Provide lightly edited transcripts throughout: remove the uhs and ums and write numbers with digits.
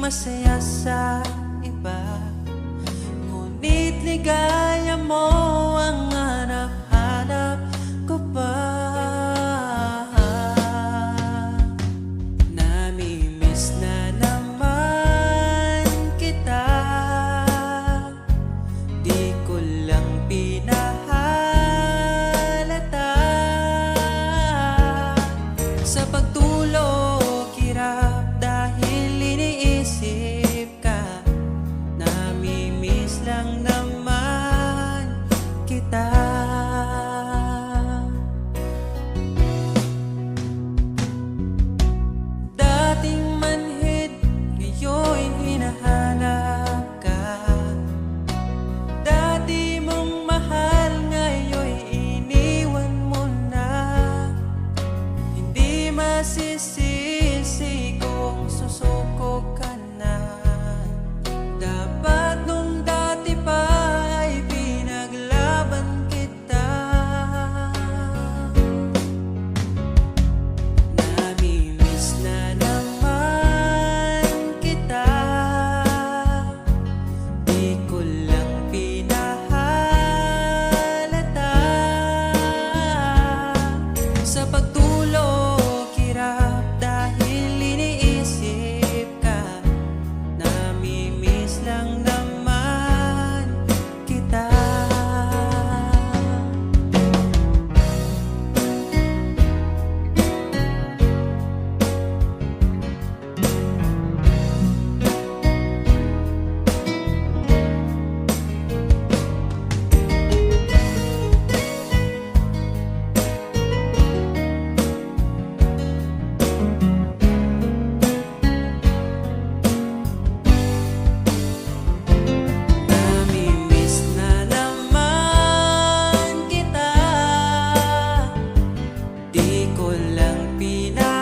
masaya sa iba, ngunit ligaya mo ang hanap-hanap ko pa. Namimiss na naman kita, di ko lang pinahalata. Sa pagtulog hirap dahil iniisip ka, namimiss lang naman kita. Dating manhid, ngayon hinahanap ka. Dati mong mahal, ngayon iniwan mo na. Hindi masisisi kung susuko ka na. Dapat nung dati pa ay pinaglaban kita. Namimiss na naman kita, di ko lang pinahalata. Sa pagtulog hirap dahil iniisip ka, namimiss lang naman kita. Namimiss na naman kita, di ko lang pinahalata.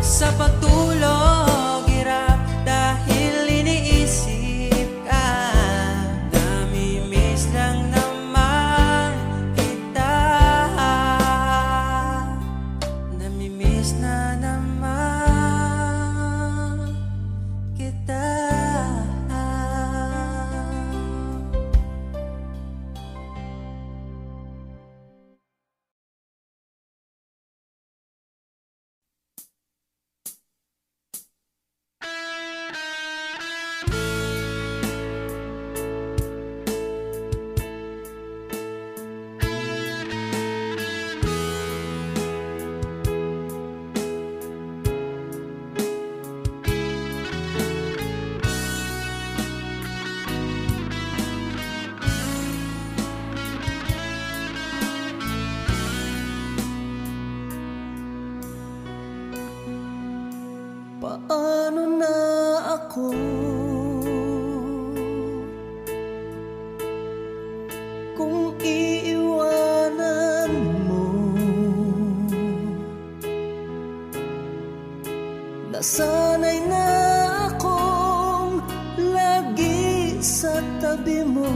Sa pagtulog hirap dahil iniisip ka, namimiss lang naman kita. Namimiss na naman kita. Paano na ako kung iiwanan mo? Nasanay na akong lagi sa tabi mo,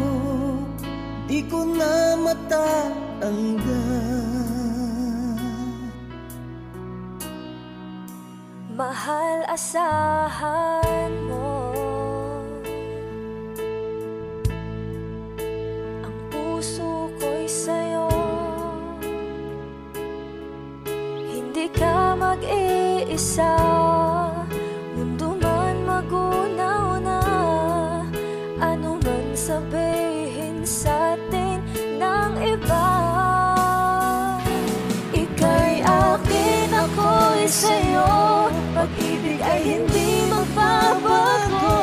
di ko na matatanggal. Mahal, asahan mo ang puso ko'y sa'yo. Hindi ka mag-iisa, mundo man magunaw na. Ano man sabihin sa'tin ng iba, ika'y akin, ako'y sa'yo. Pag-ibig ay hindi magbabago,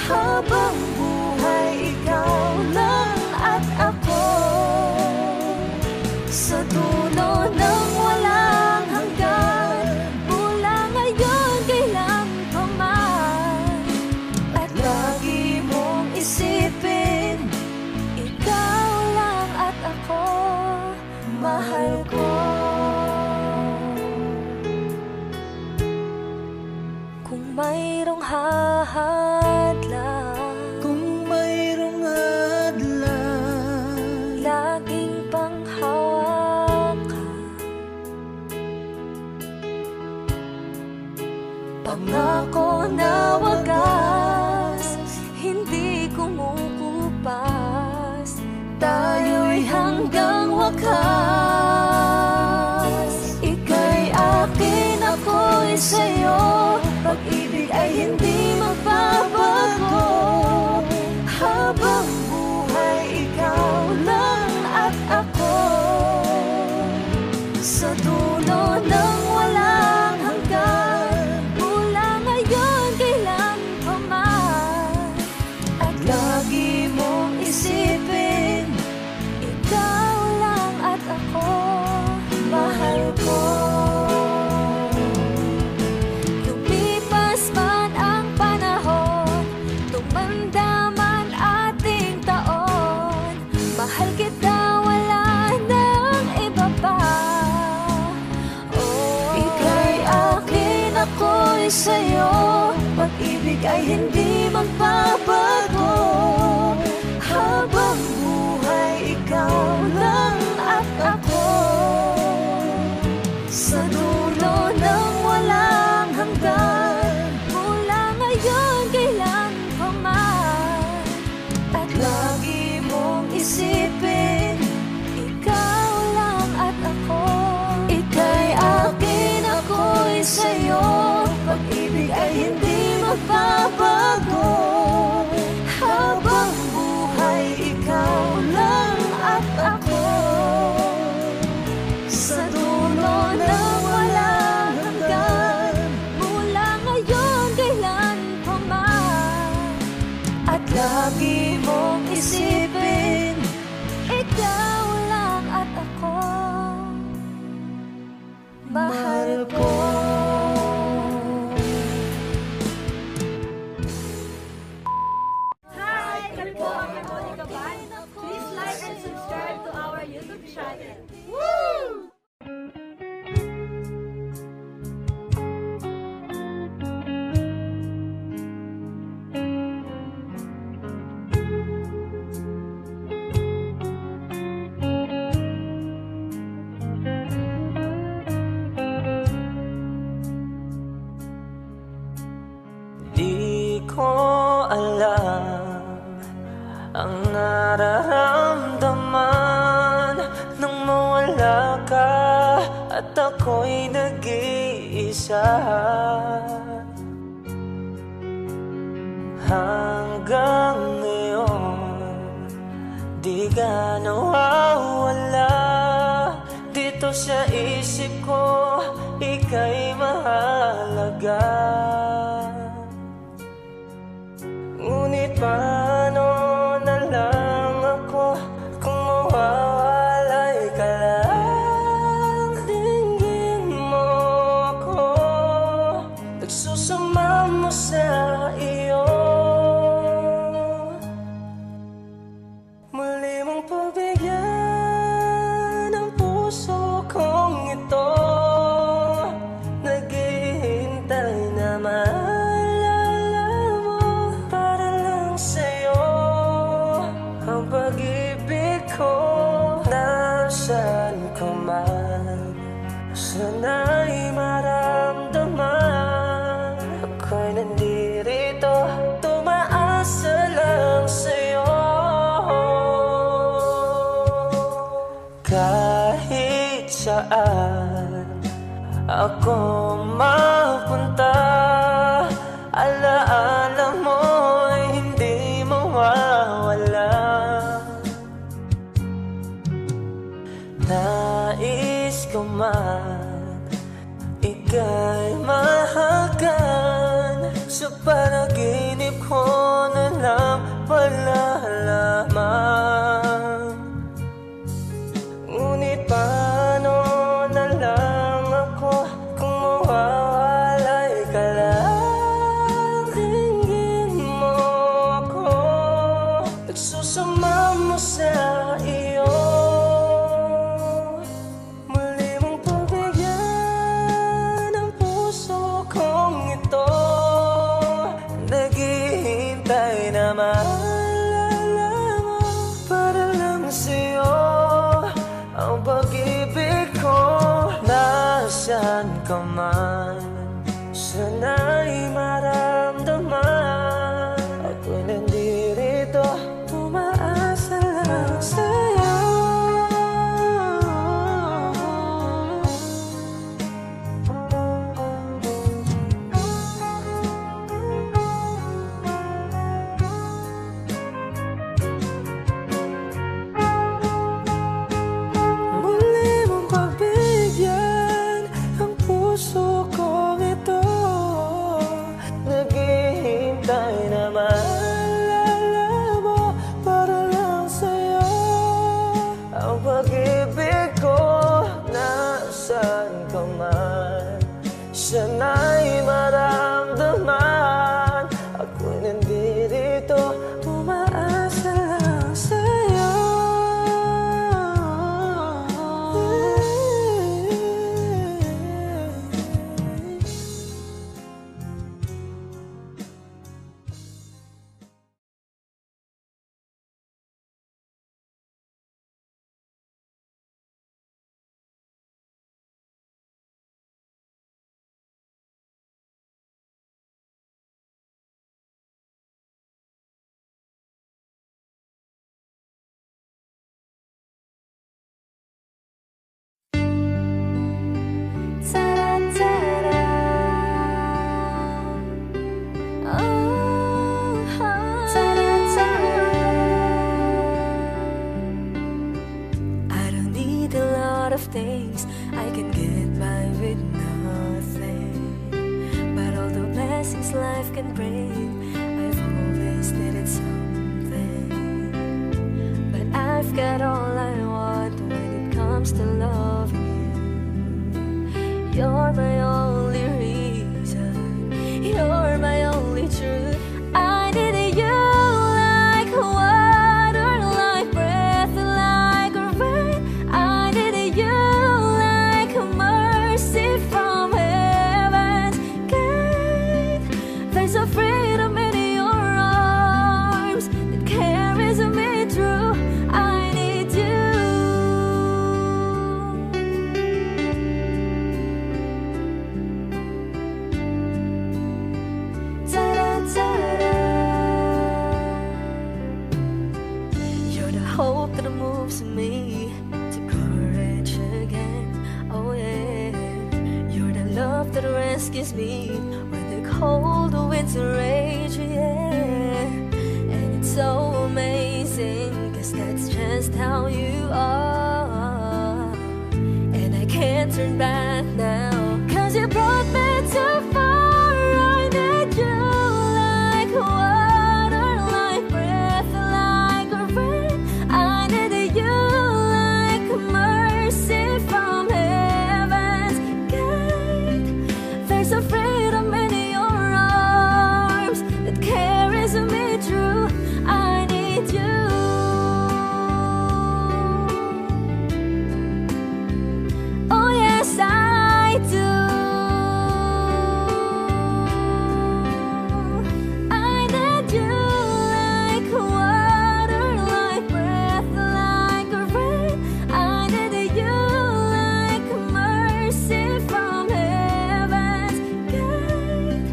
habang buhay ikaw lang at ako. Sa dulo ng walang hanggan, mula ngayon kailan pa man, at lagi mong isipin, ikaw lang at ako, mahal ko. Kung mayroong hahadlang, Kung mayroong hadlang, laging panghawakan, ay hindi magbabago. Habang buhay, ikaw lang at ako. Sa dulo ng walang hanggan, mula ngayon kailan pa man. At lagi mong isipin, ikaw lang at ako. Ika'y akin, ako'y sa'yo. Pag-ibig ay hindi magbabago. Habang buhay, ikaw lang at ako. Sa dulo ng walang hanggan, mula ngayon kailan pa man. At lagi mong isipin, ikaw lang at ako. Mahal ko. Hi! Kami po ang Harmonica Band. Please like and subscribe to our YouTube channel. Woo! Di ko alam ang nararamdaman nang mawala ka at ako'y nag-iisa. Hanggang ngayon, di ka nawawala dito sa isip ko, ika'y mahalaga. Ngunit paano na lang ako kung mawawalay ka lang? Dinggin mo ako, nagsusama mo sa iyo. Muli mong pagbigyan ang puso kong ito. Naghihintay na maalala mo para lang sa'yo. Ang pag-ibig ko nasaan ka man, sana'y maramdaman. Ako'y nandirito, tumaasa lang sa'yo. Kahit saan ako mapunta, alaala mo'y hindi mawawala. Nais ko man ika'y mahagan, sa panaginip ko na lang palalaman. Ngunit paano na lang ako kung mawawalay ka lang? Dinggin mo ako, nagsusama mo sa iyo. Muli mong pagbigyan ang puso kong ito. Naghihintay na maalala mo para lang sa'yo. Ang pag-ibig ko nasaan ka man, sana'y maramdaman. Ako'y nandirito, tumaasa lang sa'yo. Muli mong pagbigyan ang puso ko lot of things. I can get by with nothing, but all the blessings life can bring, I've always needed something. But I've got all I want when it comes to loving you. You're my only reason, you're my only truth. I needed you like water, like breath, like rain. I needed you like mercy from heaven's gate. There's a freedom in your arms that carries me through. I need you. Ta-da-ta-da. You're the hope that moves me to courage again. Oh yeah, you're the love that rescues me when the cold winds rage. Yeah, and it's so amazing, 'cause that's just how you are. And I can't turn back now, 'cause you brought me too far. I need you like water, like breath, like rain. I needed you like mercy from heaven's gate. There's a freedom in your arms that carries me through. I need you. Oh yes, I do. I need you like water, like breath, like rain. I needed you like mercy from heaven's gate.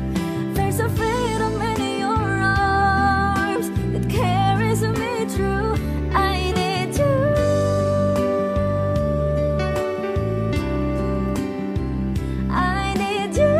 There's a freedom in your arms that carries me through. I need you. I need you.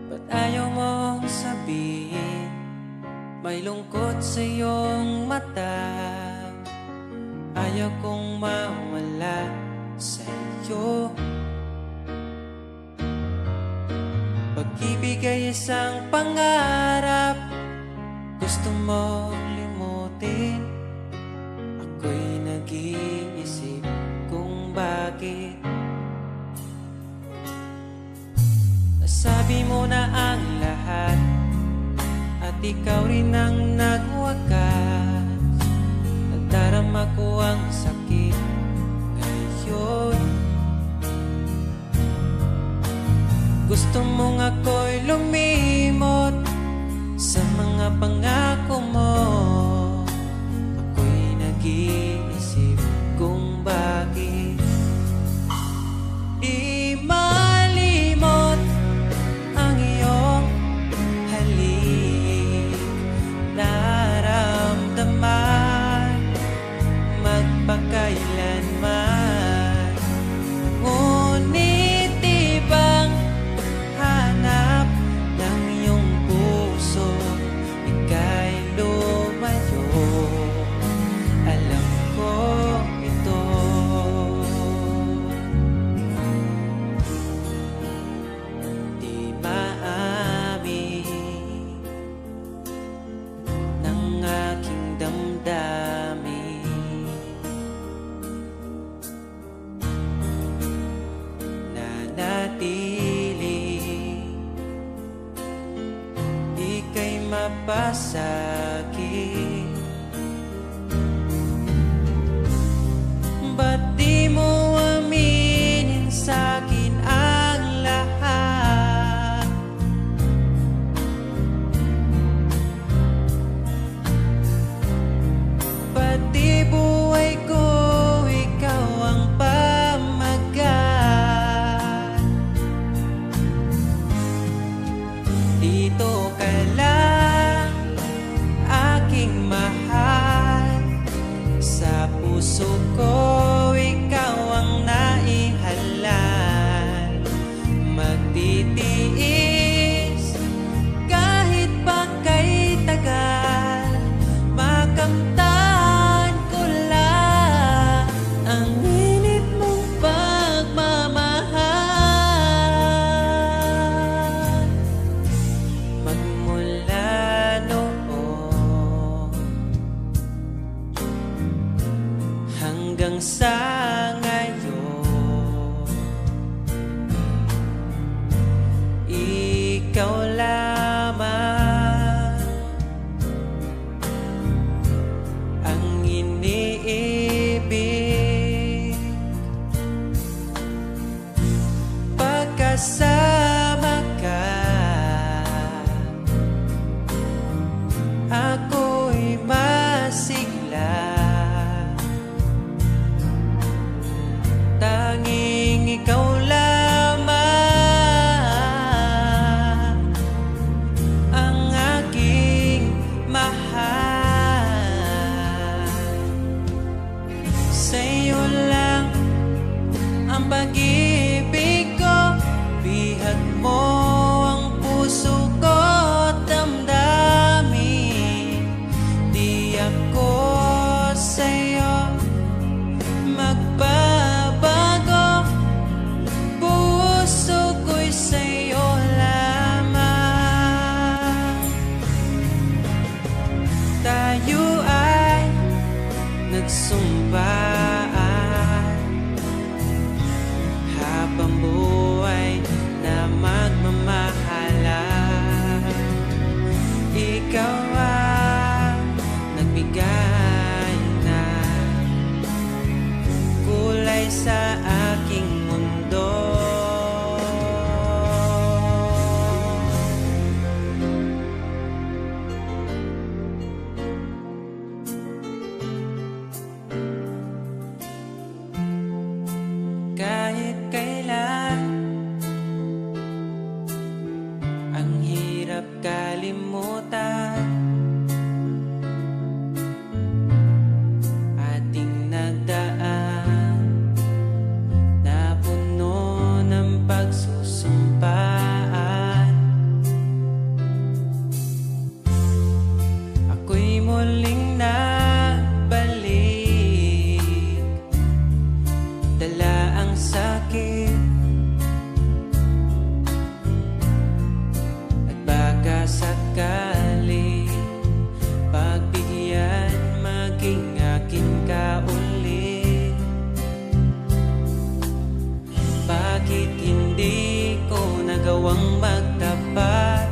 Ba't ayaw mong sabihin may lungkot sa iyong mata? Ayaw kong mawala sa iyo. Pag-ibig ay isang pangarap, gusto mo limutin. Ako'y nag-iisip kung bakit nasabi mo na ang lahat, at ikaw rin ang nagwakas. Nadarama ko ang sakit ngayon. Gusto mong ako'y lumimot sa mga pangako mo. Ako'y nag-iisip kung bakit di malimot ang iyong halik. Naramdaman magpakailanman, ngunit di bang hanap ng iyong puso, ika'y lumayo. Alam ko ito. Di maamin ng aking damdamin, nanatili ika'y mapasakit. Ba't di mo aminin sa'kin ang lahat? Nandito ka lang, aking mahal. Sa puso ko, ikaw ang naihalal. Magtitiis kahit pa kay tagal, makamtan ko lang ang init mong pagmamahal. Magmula noon hanggang sa ngayon, ikaw lamang ang iniibig. Pagkasama ka, ako'y masigla. Tanging ikaw lamang ang aking mahal. Sa'yo lang ang pag-ibig ko, bihag mo ang puso ko at damdamin. Di ako sa'yo magbabago, puso ko'y sa'yo lamang. Tayo ay nagsumpaan habang buhay na magmamahalan. Ikaw ang nagbigay na kulay sa aking mundo. Kahit kailan, ang hirap kalimutan. Ating nagdaan na puno ng pagsusumpaan. Ako'y muling nabalik, dala ang sakit at baka sakali pagbigyan maging akin ka ulit. Bakit hindi ko nagawang magtapat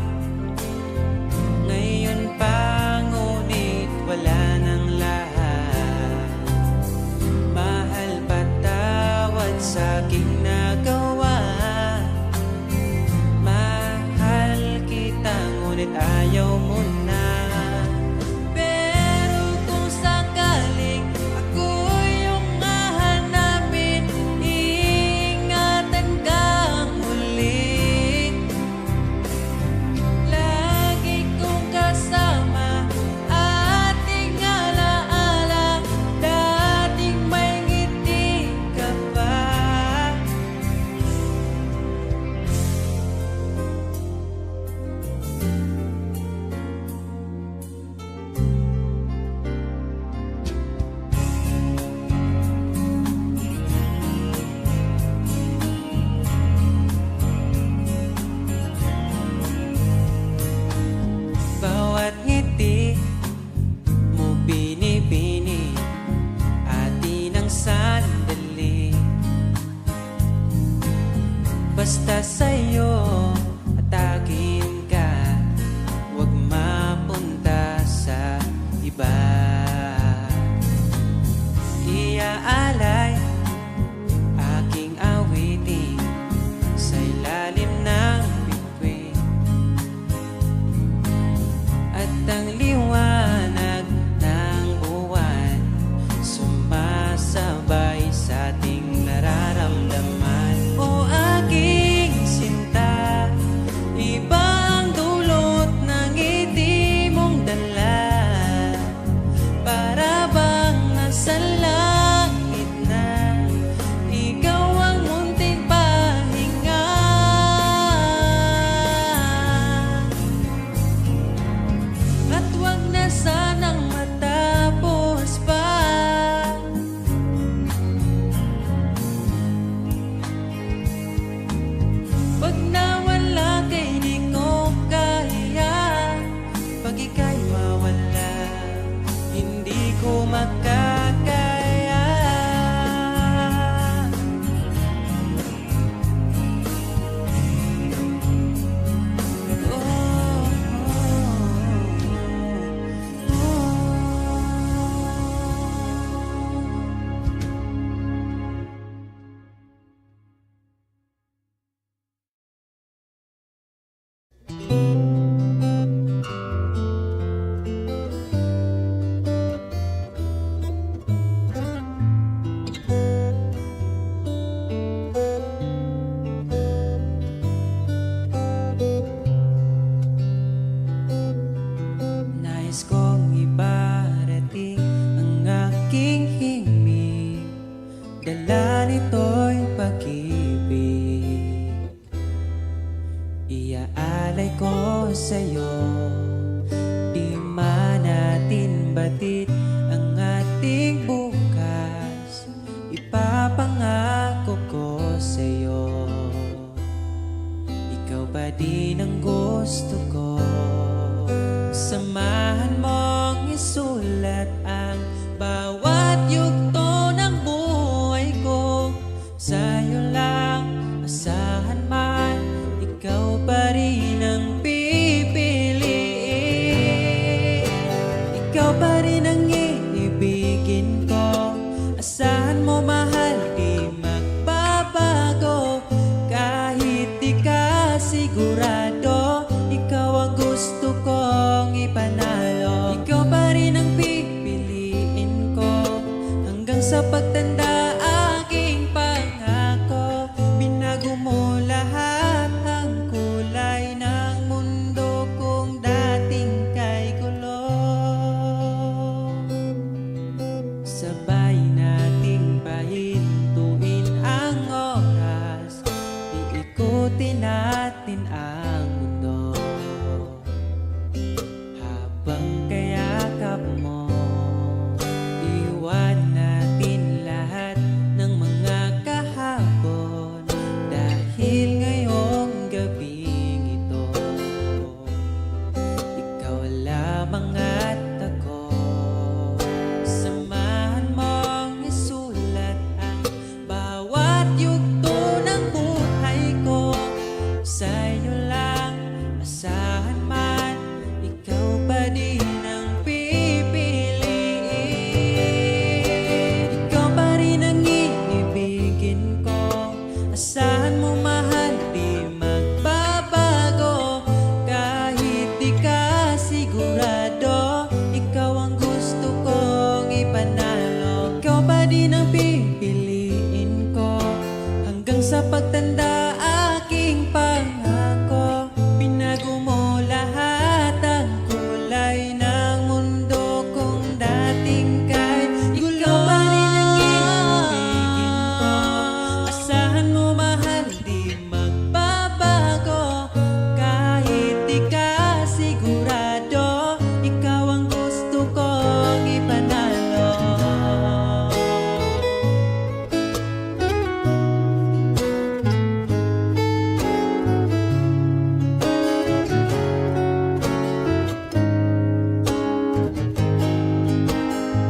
ngayon pa, ngunit wala nang lahat. Mahal, patawad sa aking nagawa. Mahal kita, ngunit ayaw mo na. Pero kung sakaling ako yung hahanapin, iingatan kang muli. Lagi kong kasama, ating alaala, dating may ngiti ka pa. sa'yo. Di man natin batid ang ating bukas, ipapangako ko sa'yo. Ikaw pa din ang gusto ko. Samahan mong isulat ang bawat yugto ng buhay ko. Sa'yo lang asahan man, ikaw pa rin ang pipiliin. Ikaw pa rin ang iibigin ko. Asahan mo mahal, di magbabago. Kahit di ka sigurado, ikaw ang gusto kong ipanalo. Ikaw pa rin ang pipiliin ko hanggang sa pagtanda. Aking pangako, binago mo lahat ang kulay ng mundo kung dating kay gulo. Sabay nating pahintuin ang oras, iikutin natin ang mundo. Habang kayakap mo, iwan natin lahat ng mga kahapon. Dahil ngayong gabing ito, ikaw lamang at ako. Samahan mong isulat ang bawat yugto ng buhay ko. Sa'yo lang asahan man, ikaw pa din ang pipiliin. Ikaw pa rin ang iibigin ko. Asahan mo mahal, di magbabago. Kahit di ka sigurado, ikaw ang gusto kong ipanalo. Ikaw pa din ang pipiliin ko hanggang sa pagtanda. Aking pangako, binago mo lahat ang kulay ng mundo kung dating kay gulo. Ikaw pa rin ang iibigin ko. Asahan mo mahal, di magbabago. Kahit di ka sigurado, ikaw ang gusto kong ipanalo.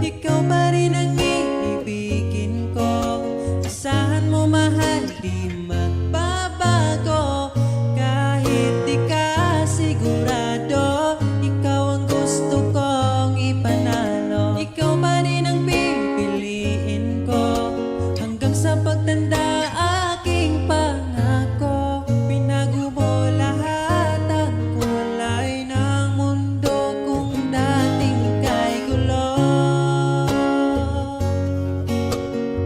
Ikaw pa rin ang iibigin ko. Asahan mo mahal, di magbabago. Kahit di ka sigurado, ikaw ang gusto kong ipanalo. Ikaw pa rin ang pipiliin ko hanggang sa pagtanda. Aking pangako, binago mo lahat ang kulay ng mundo kung dating kay gulo.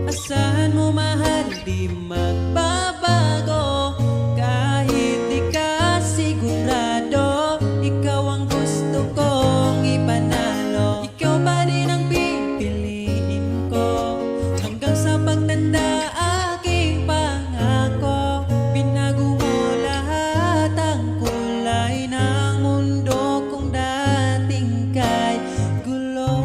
Asahan mo mahal, di magbabago. Kahit di ka sigurado, ikaw ang gusto kong ipanalo. Ikaw pa rin ang pipiliin ko hanggang sa pagtanda. Aking pangako, binago mo lahat ang kulay ng mundo kung dating kay gulo.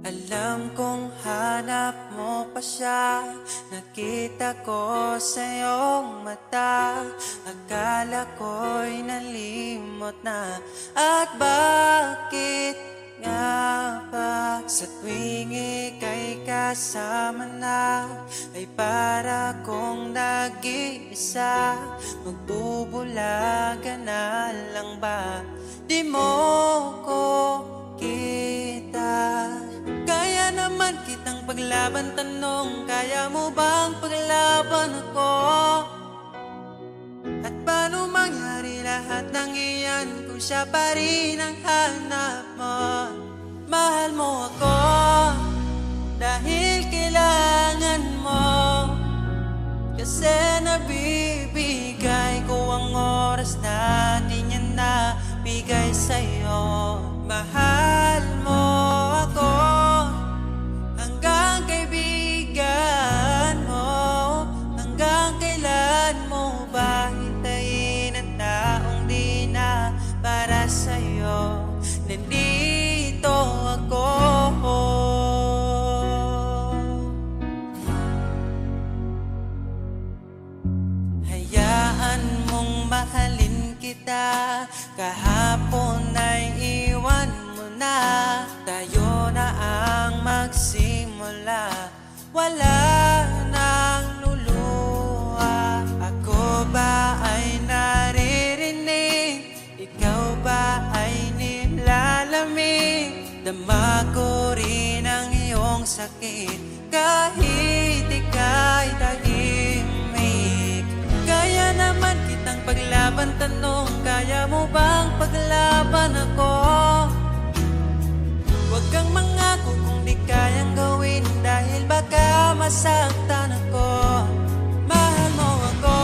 Alam kong hanap mo pa siya. Nakita ko sa iyong mata. Akala ko'y nalimot na. At bakit nga ba sa tuwing ika'y kasama na, ay para kong nag-iisa? Magbubulaga na lang ba? Di mo ko kita. Kaya naman kitang paglaban, tanong, kaya mo bang paglaban ako? At paano mangyari lahat ng iyan kung siya pa rin ang hanap mo? Mahal mo ako dahil kailangan mo. mahalin kita. Kahapon ay iwan mo na, tayo na ang magsimula. Wala nang luluha. Ako ba ay naririnig? Ikaw ba ay nilalamig? Dama ko rin ang iyong sakit kahit ika'y tahimik. Kaya naman kitang paglaban, tanong, kaya mo bang paglaban ako? Huwag kang mangako kung di kayang gawin, dahil baka masaktan ako. Mahal mo ako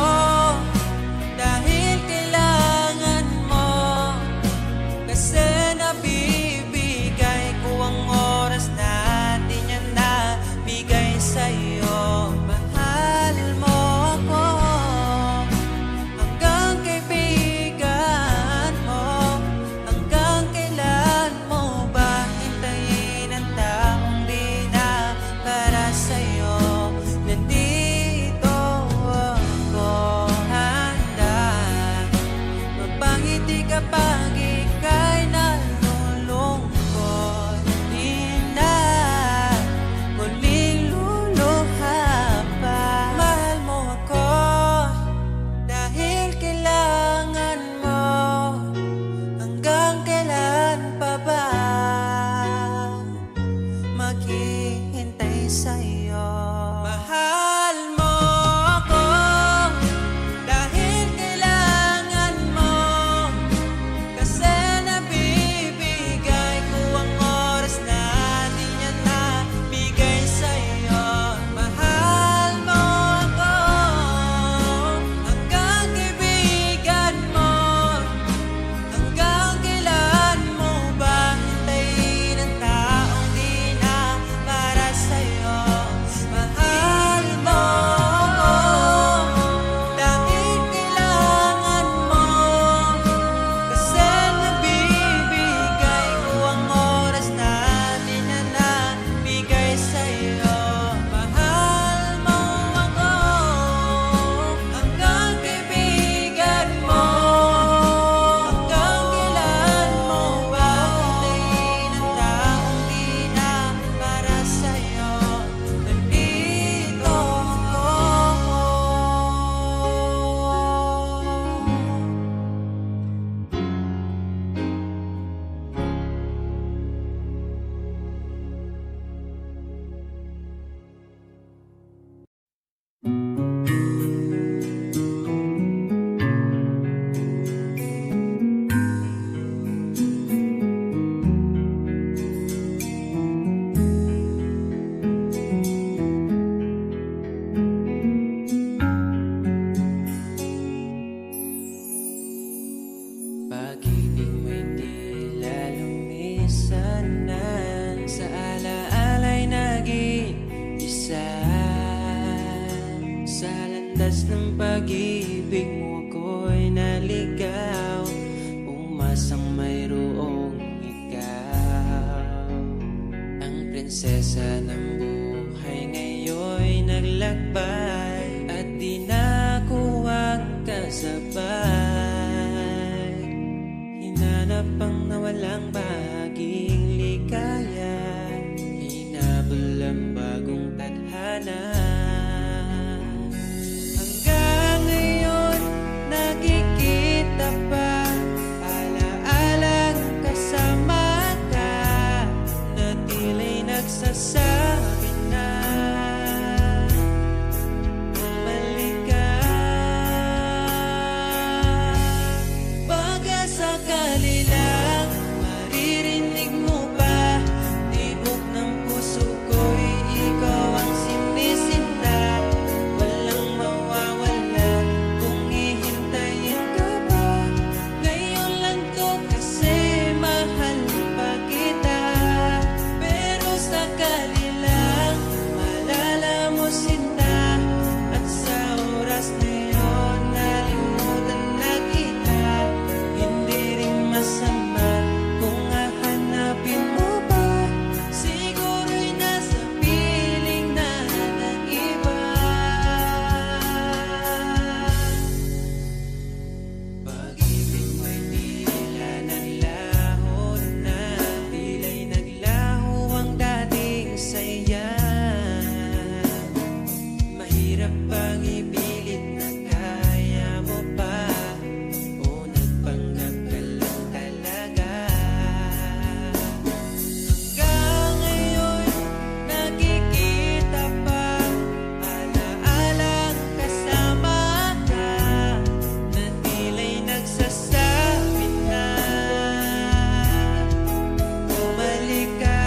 dahil kailangan mo, kasi nabibigay ko ang oras natin, yan na bigay sa'yo. Mahal mo ako hanggang kaibigan mo. Hanggang kailan mo ba hintayin ang taong di na para sa'yo? Nandito ako handa mapangiti kapag ika'y nalulungkot. Di na muling luluha pa. Mahal mo ako dahil kailangan mo. Hanggang kailan pa ba maghihintay sa'yo? Mahal mo ako dahil kailangan mo, kasi nabibigay ko ang oras natin, yan na bigay sa'yo. Mahal mo ako hanggang kaibigan mo. Hanggang kailan mo ba hintayin ang taong di na para sa'yo? Mahal mo ako dahil kailangan mo, kasi nabibigay ko ang oras natin, yan na bigay sa'yo. Mahal mo ako hanggang kaibigan mo. Hanggang kailan mo ba hintayin ang taong di na para sa'yo? Nandito ako. Pag-ibig mo'y tila lumisan na, sa alaala'y naging isa. Sa landas ng pag-ibig mo ako'y naligaw, umasang mayroong ikaw. Ang prinsesa ng buhay ngayon'y naglakbay, at di na ako ang kasabay. Hinanap ang nawalang bahaging ligaya, hinabol ang bagong tadhana. Hanggang ngayon nakikita pa, alaalang kasama ka, na tila'y nagsasabi na bumalik ka. Baka sakali lang maririnig mo pa Hirap bang ipilit na kaya mo pa, o nagpanggap ka lang talaga? Hanggang ngayon nakikita pa alaalang kasama ka, na tila'y nagsasabi na bumalik ka.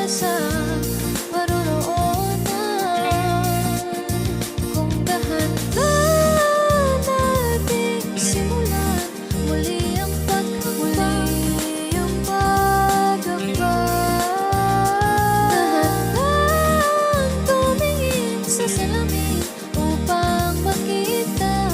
sa paroroonan. Kung dahan-dahan nating simulan muli ang paghambang, dahan-dahan tumingin sa salamin upang makita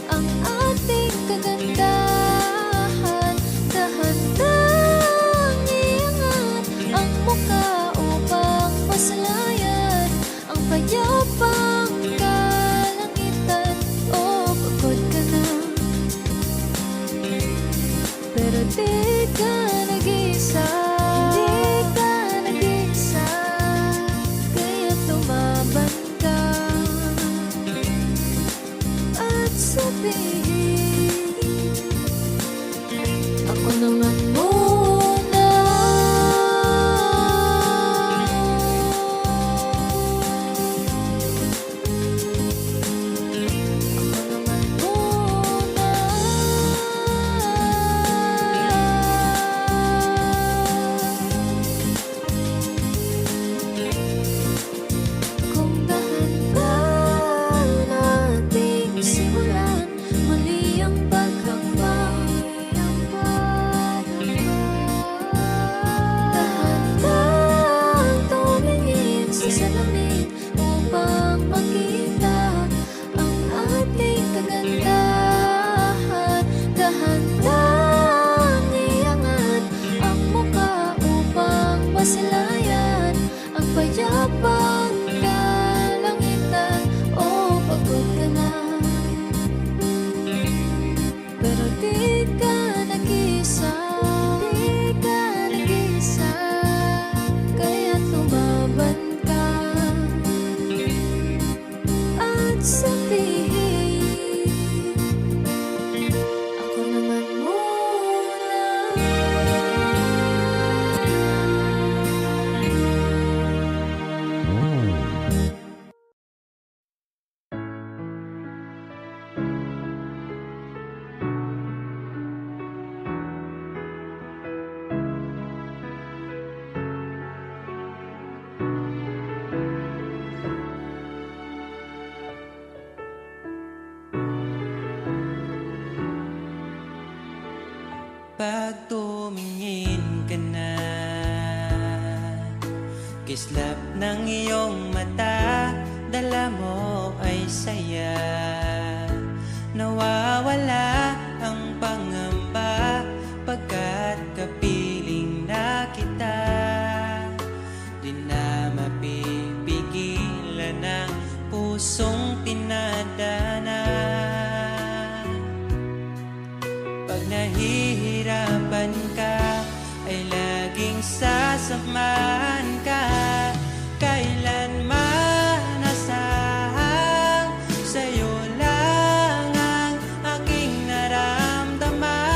ang ating kagandahan. Dahan-dahan iangat ang muka upang masalayan ang payapang kalangitan. Oh, pagod ka na, pero di ka nag-isa. Di ka nag-isa, kaya't lumaban ka at sabihin, ako naman muna. Ako naman muna. Kung dahan-dahan nating simulan muli ang paghambang, dahan-dahan tumingin sa salamin upang makita ang ating kagandahan. Dahan-dahan iangat ang muka upang masilayan ang payapang kalangitan. Oh, pagod ka na, pero di ka nag-isa. Di ka nag-isa, kaya't lumaban ka at sabihin, ako naman muna. Pag tumingin ka na, kislap ng iyong mata, dala mo ay saya. Nawawala ang pangamba pagkat kapiling na kita. Di na mapipigilan ang pusong tinadana. Pag nahihirapan ka, ay laging sasamahan ka. Kailanman asahang sa'yo lang ang aking naramdaman.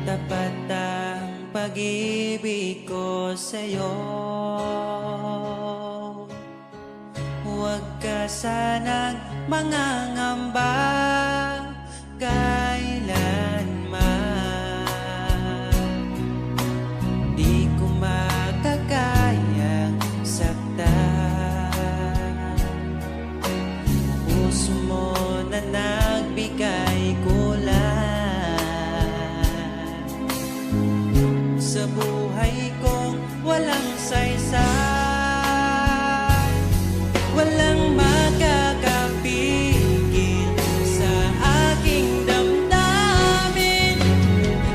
tapat ang pag-ibig ko sa'yo. Huwag ka sanang mangangamba kailanman. Di ko makakayang saktan. Puso mo na nagbigay kulan sa buhay kong walang saysay. Walang makakapigil sa aking damdamin.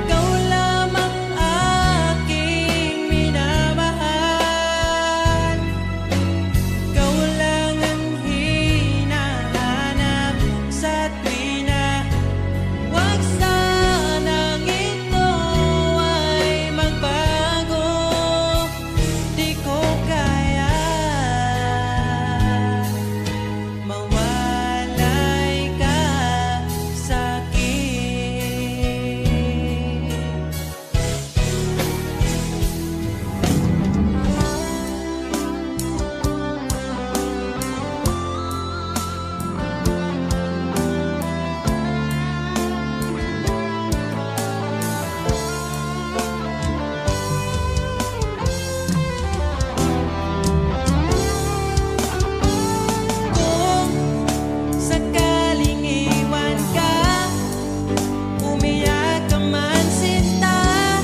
Ikaw lamang aking minamahal. Ikaw lang ang hinahanap sa tuwina. Huwag sanang ito ay magbago. Di ko kaya mawalay ka sa'kin. Kung sakaling iwan ka, umiyak ka man sinta,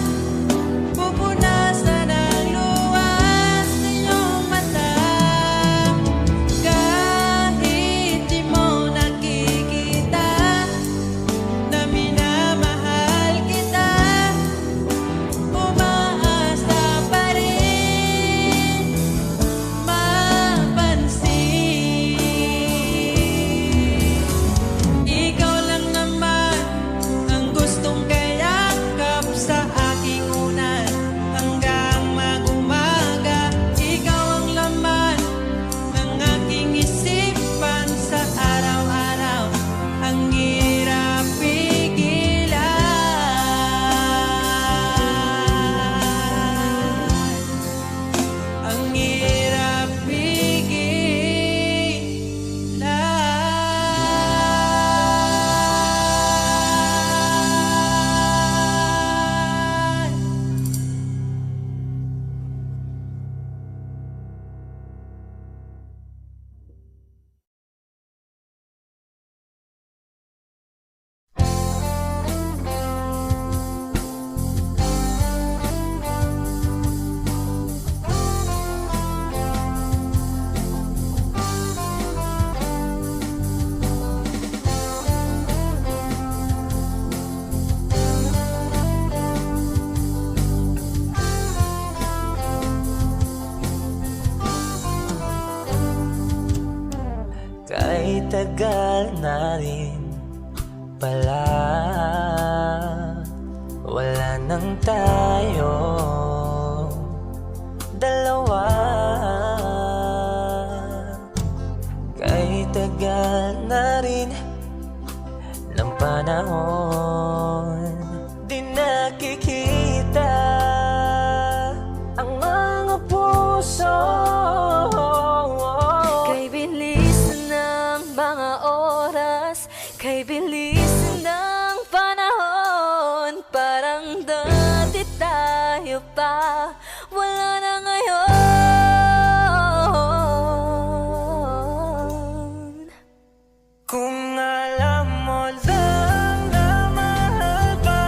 pupunasan ang luwas ng iyong mata. Kahit di mo nakikita na minamahal kita, umaasa pa rin mapansin. Ikaw lang naman ang gustong kayakap sa aking unan hanggang mag-umaga. Ikaw ang laman ng aking isipan sa araw-araw. Ang hirap pigilan. Ang hirap pigilan. Kahit tagal na rin pala, wala nang tayo dalawa. Kahit tagal na rin ng panahon, di nakikita ang mga puso. Kay bilis ng mga oras, kay bilis ng panahon, parang dati tayo pa, wala na ngayon. Kung alam mo lang na mahal pa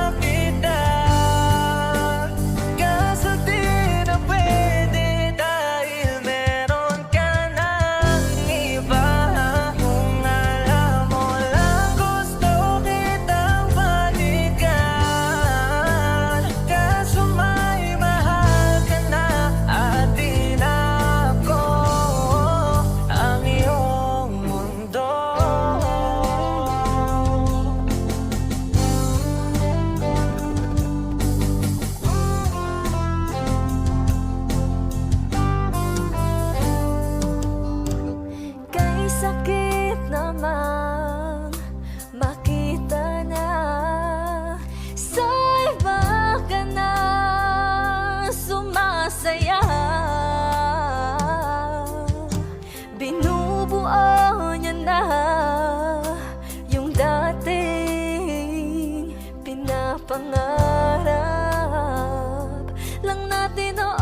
pangarap lang natin noon.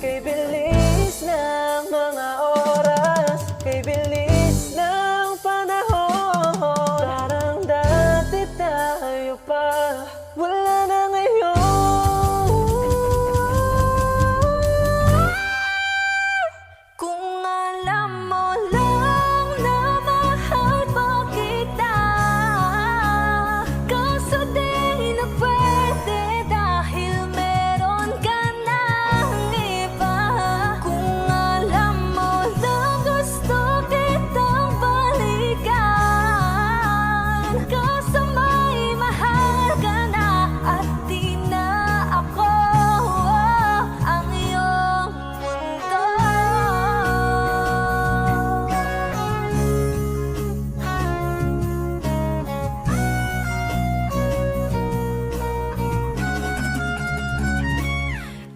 Kay bilis ng mga oras, kay bilis ng panahon, parang dati tayo pa, wala na ngayon. Kung alam mo lang na mahal pa kita, kaso di na pwede dahil meron ka ng iba. Kung alam mo lang gusto kitang balikan, kaso may mahal ka na at di na ako ang iyong mundo.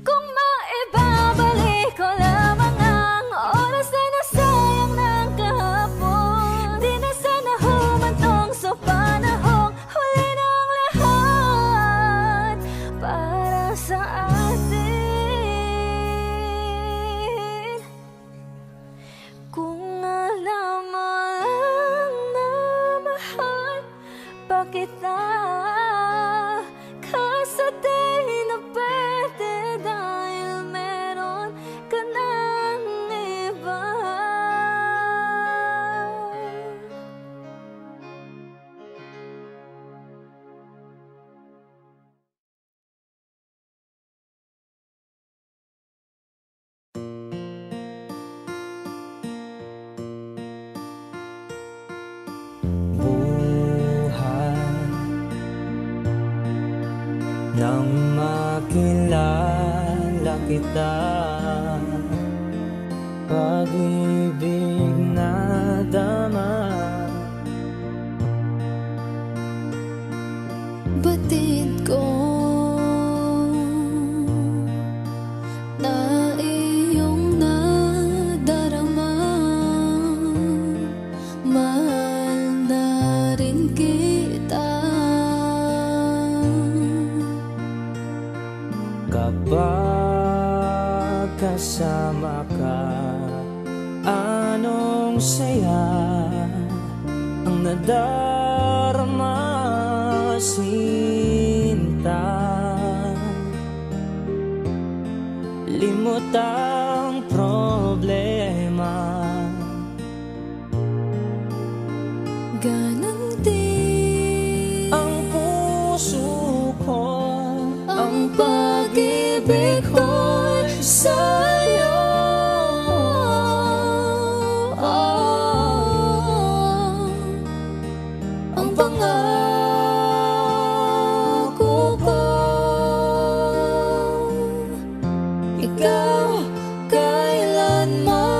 Kung maibabalik ko lamang ang oras na nasayang ng kahapon, di na sana humantong sa panahong huli ng lahat para sa atin. Kung alam mo lang na mahal pa kita, kaso di na pwede dahil meron ka ng iba. Buhay nang makilala kita, pag-ibig na dama, Batid ko na iyong nadarama, mahal na rin kita. kapag kasama ka, anong saya ang nadarama, sinta. Limot ang problema, Ganang din ang puso ko, ang pag-ibig ko'y sa'yo. Ang pangako ko, ikaw kailanman.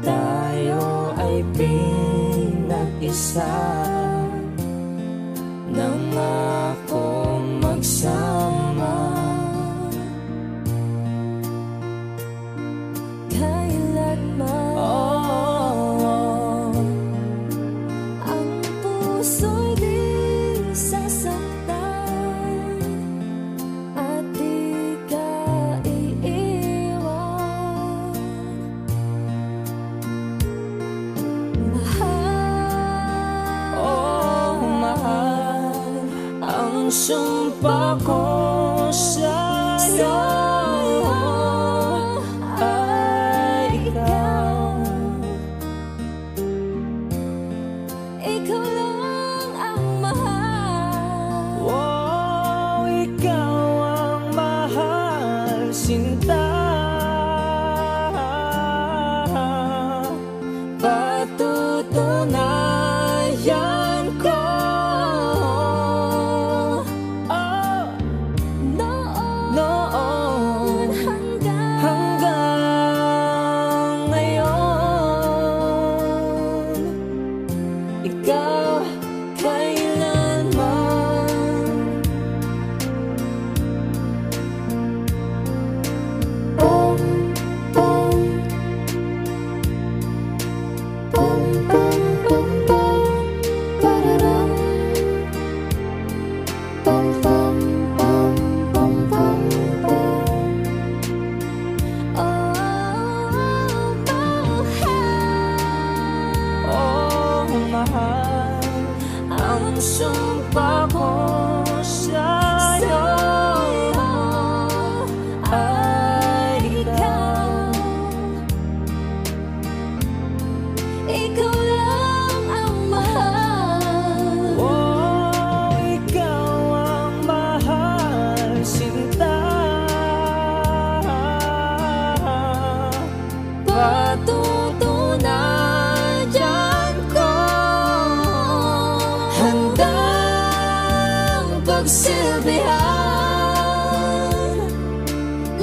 Tayo ay pinag-isa, nangakong magsama. Kailanman ang puso'y di sasaktan at di ka iiwan. Mahal ang sumpa ko sa'yo ay ikaw. Ikaw lang ang mahal. Oh, ikaw ang mahal, sinta. Patutunayan ko, oh, Noon noon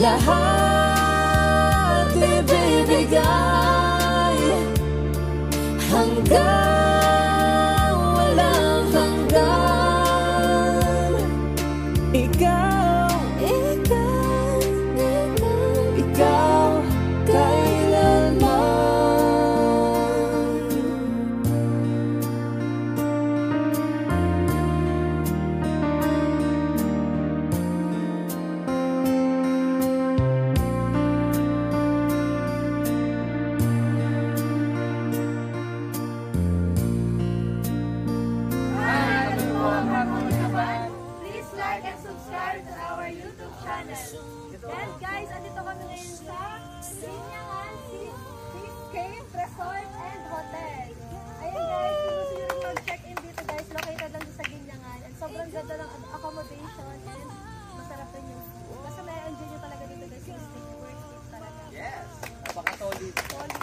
lahat ibibigay hanggang walang hanggan. Ikaw, ikaw, kailanman. Please like and subscribe to our YouTube channel. And guys, andito kami ngayon sa Linyangan Seascape Resort and Hotel. Ayun guys, kung gusto nyo rin mag-check-in dito guys, located lang sa Linyangan. And sobrang ganda ng accommodation and masarap rin yung food. Basta may enjoy nyo talaga dito guys, yung stay worth it talaga. Yes! Napaka-solid. Solid.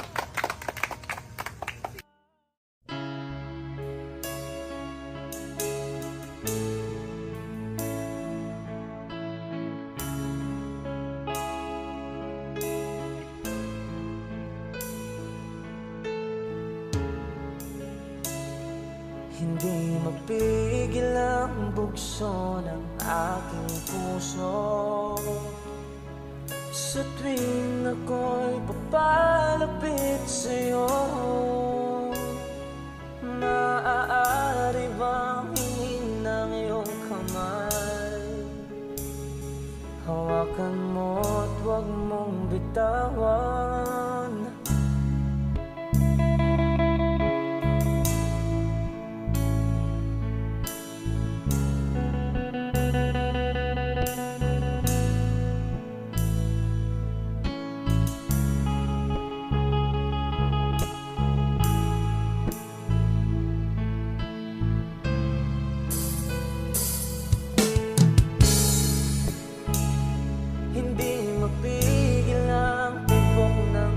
hindi mapigil ang bugso ng aking puso. Sa tuwing ako'y papalapit sa'yo, maaari bang hingin ng iyong kamay? Hawakan mo at huwag mong bitawan. Hindi mapigil ang tibok ng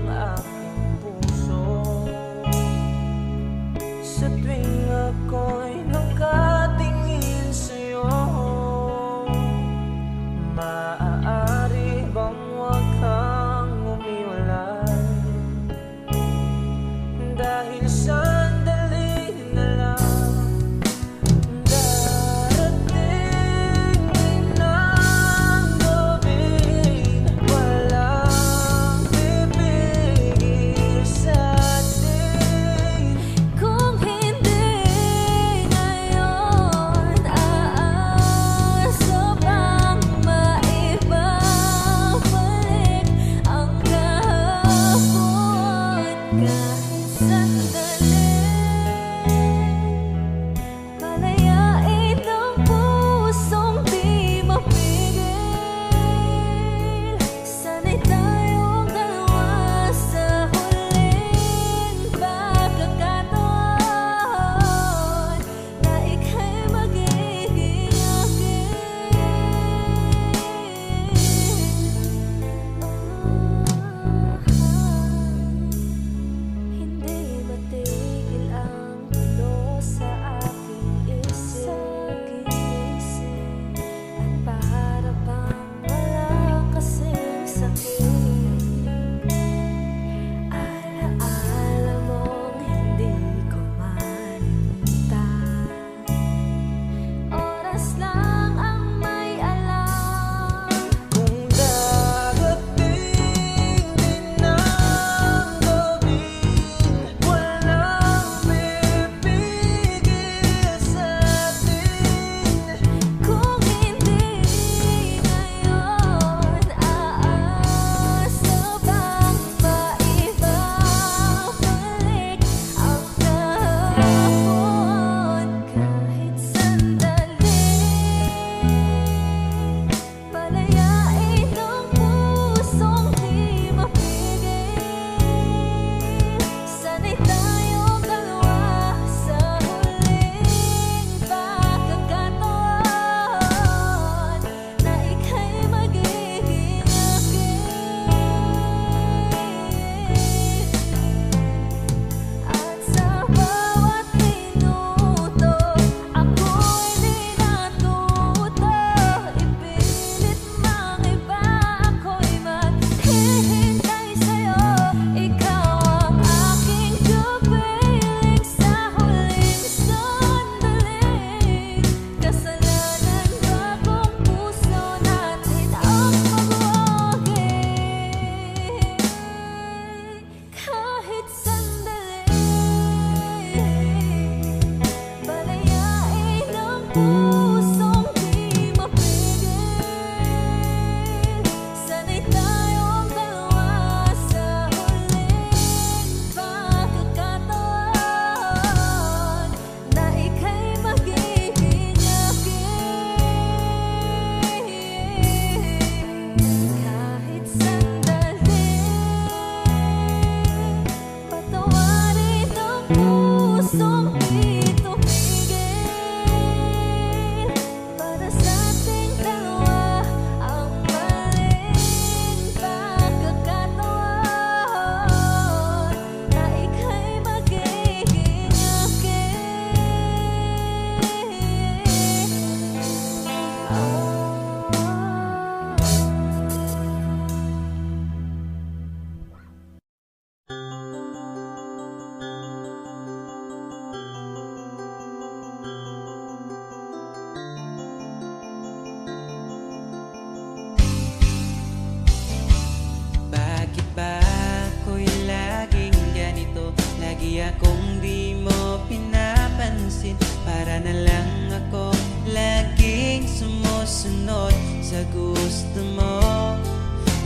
akong di mo pinapansin. Para na lang ako laging sumusunod sa gusto mo.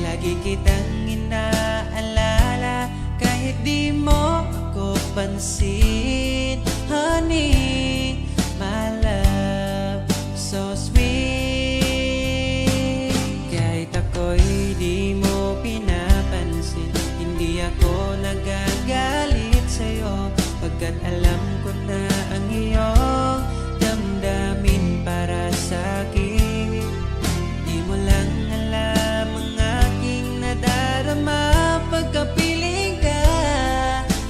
Lagi kitang inaalala kahit di mo ako pansin. Honey, my love, so sweet. Kahit ako'y di mo pinapansin, hindi ako nagagalit sa'yo, pagkat alam ko na ang iyong damdamin para sa'kin. Di mo lang alam ang aking nadarama pagkapiling ka.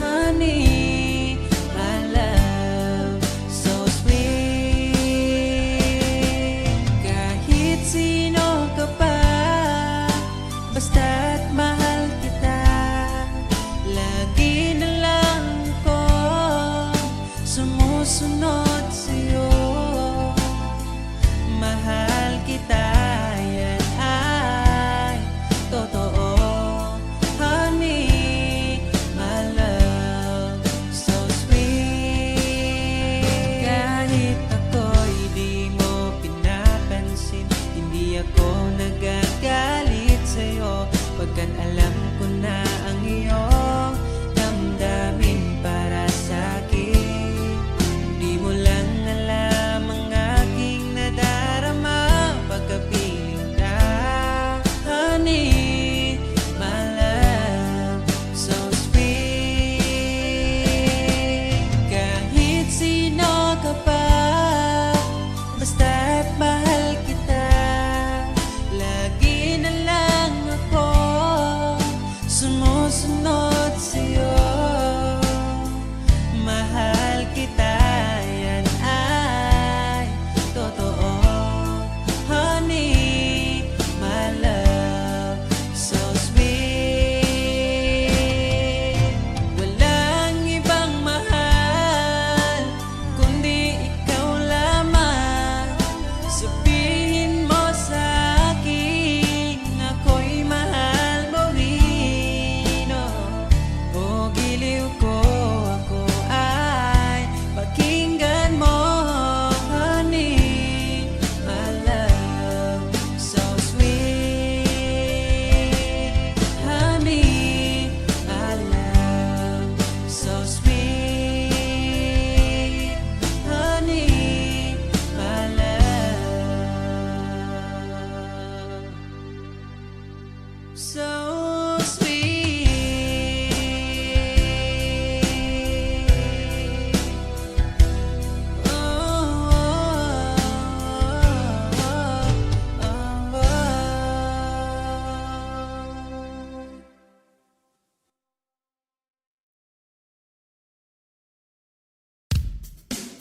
Honey, my love, so sweet. Kahit sino ka pa, basta't mahal kita, lagi na lang ko sumusunod sa'yo. Mahal kita, yan ay totoo. Honey, my love, so sweet. Kahit ako'y di mo pinapansin, hindi ako nagagalit sa'yo, pagkat alam ko na ang iyong damdamin para sa'kin. Di mo lang alam ang aking nadarama pagkapiling ka. Honey, my love, so sweet. Kahit sino ka pa, basta't mahal kita, lagi na lang ako sumusunod sa'yo. Mahal kita, yan ay totoo. Honey, my love, so sweet. Walang ibang mahal kundi ikaw lamang. Sabihin mo sa'kin ako'y mahal mo rin, oh. O giliw ko, ako ay pakinggan mo. Honey, my love, so sweet. Honey, my love, so sweet. Honey, my love, so sweet. Oh, oh, oh, oh.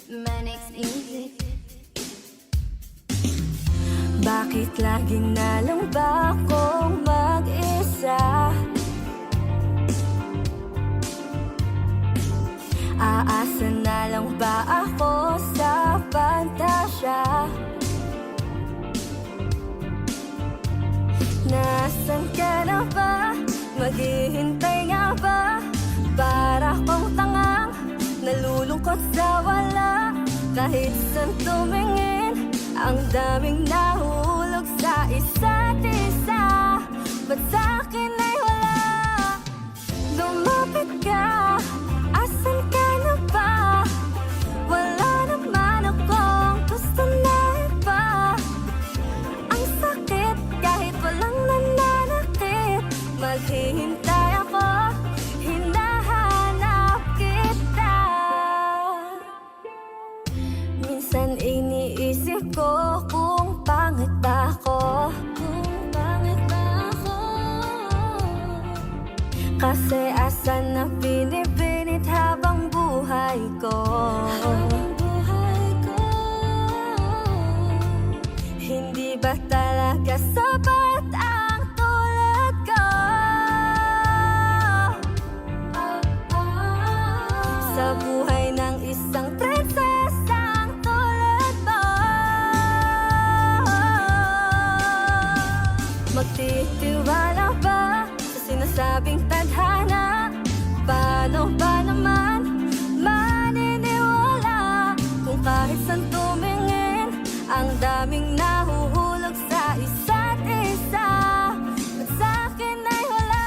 Manix Music. Bakit lagi na lang ba akong mag-isa? Aasa na lang ba ako sa pantasya? Nasaan ka na ba? Maghihintay nga ba? Para kong tangang nalulungkot sa wala. Kahit saan tumingin, ang daming nahulog sa isa't isa. Ba't sa'kin ay wala? Lumapit ka, asan ka na ba? Wala naman akong gusto na iba. Ang sakit kahit walang nananakit. Maghihintay ako, hinahanap kita. Minsan iniisip ko kung pangit ba ako. Kasi asan na binibinit habang buhay ko. Hindi ba talaga sapat ang tulad ko? Sa buhay ng isang prinsesang tulad mo. Magtitiwala ba sa sinasabing tadhana? Paano ba naman daming nahuhulog sa isa't isa, at sa'kin ay wala.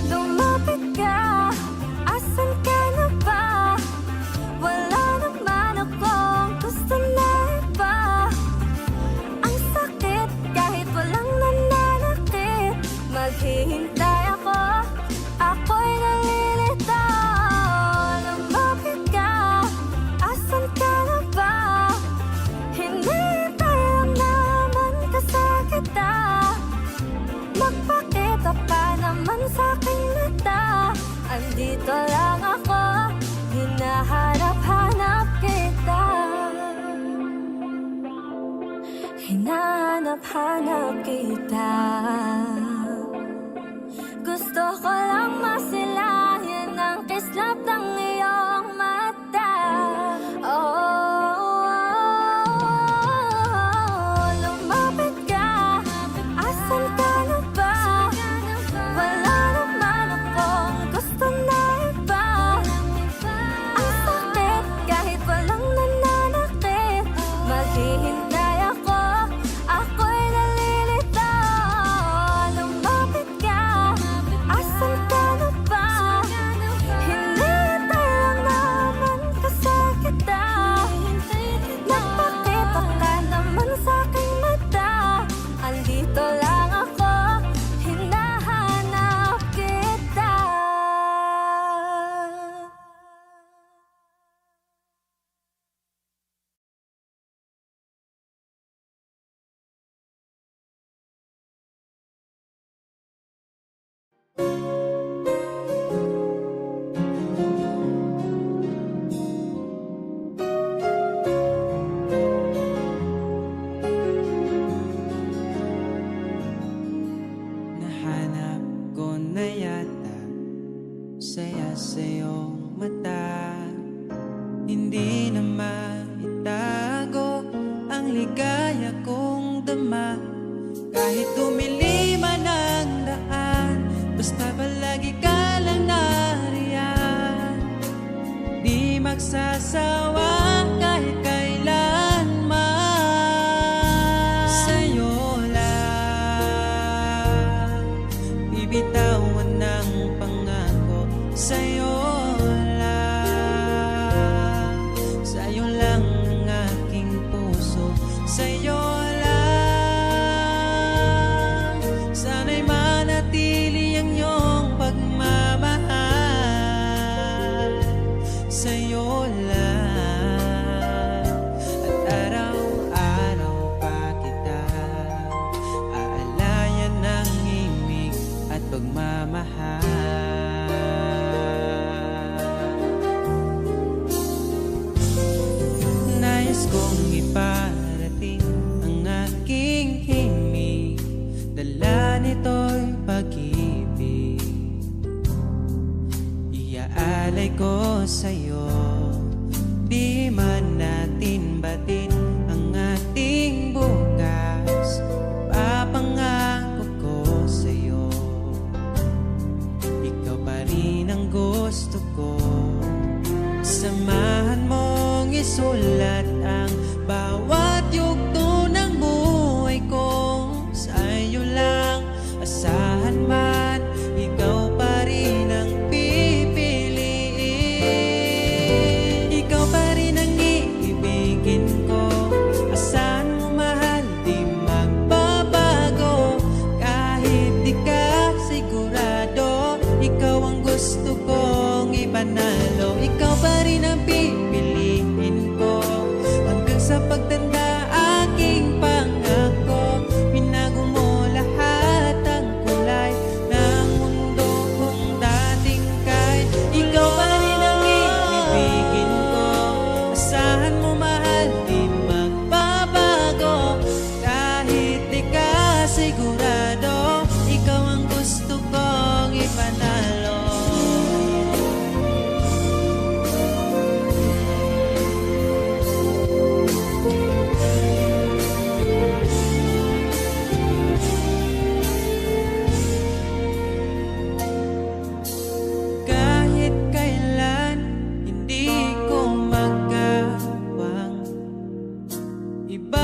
Lumapit ka, asan ka na ba? Wala naman akong gusto na iba. Ang sakit kahit walang nananakit, maghihintay ako, ako'y nalilito. Lumapit ka, asan ka na ba? Hinihintay lang naman kasakita. Magpakita ka naman sa'king mata. Andito lang ako, hinahanap-hanap kita. Hinahanap-hanap kita. Gusto ko lang masilayan ang kislap ng iyong mata. Lumapit ka, asan ka na ba? Wala naman akong gusto na iba. Ang sakit kahit walang nananakit, maghihintay ako, ako'y nalilito. Lumapit ka, asan ka na ba? Hinihintay lang naman kasakita. Nagpakita ka naman sa'king mata. Andito lang ako, hinahanap kita. Nahanap ko na yata saya sa iyong mata. Hindi na maitago ang ligaya kong dama. Kahit tumili man ang daan, basta palagi ka lang nariyan. Di magsasawa kahit kailanman. Sa'yo lang bibitawan ng pangako. Sa'yo lang ang aking puso. Sa'yo lang sana'y manatili ang iyong pagmamahal. Sa'yo lang at araw-araw pa kita aalayan ng himig at pagmamahal. Nais kong iparating ang aking himig, dala nito'y pag-ibig. Iaalay ko sa'yo, di man natin batin ang ating bukas. Papangako ko sa'yo, ikaw pa rin ang gusto ko. Samahan mong isulat ang bawat yugto ng buhay ko. Sa'yo lang asahan man, ikaw pa rin ang pipiliin. Ikaw pa rin ang iibigin ko. Asahan mo mahal, di magbabago. Kahit di ka sigurado, ikaw ang gusto kong ipanalo. Ikaw pa rin ang pipiliin ko hanggang sa pagtanda aking pangako. Binago mo lahat ang kulay ng mundo kong dating kay. Ikaw pa rin ang ibibigin ko. Asahan mo mahal, di magbabago. Kahit di ka sigurado, ikaw ang gusto kong ipanalo. Kahit kailan hindi ko magawang iba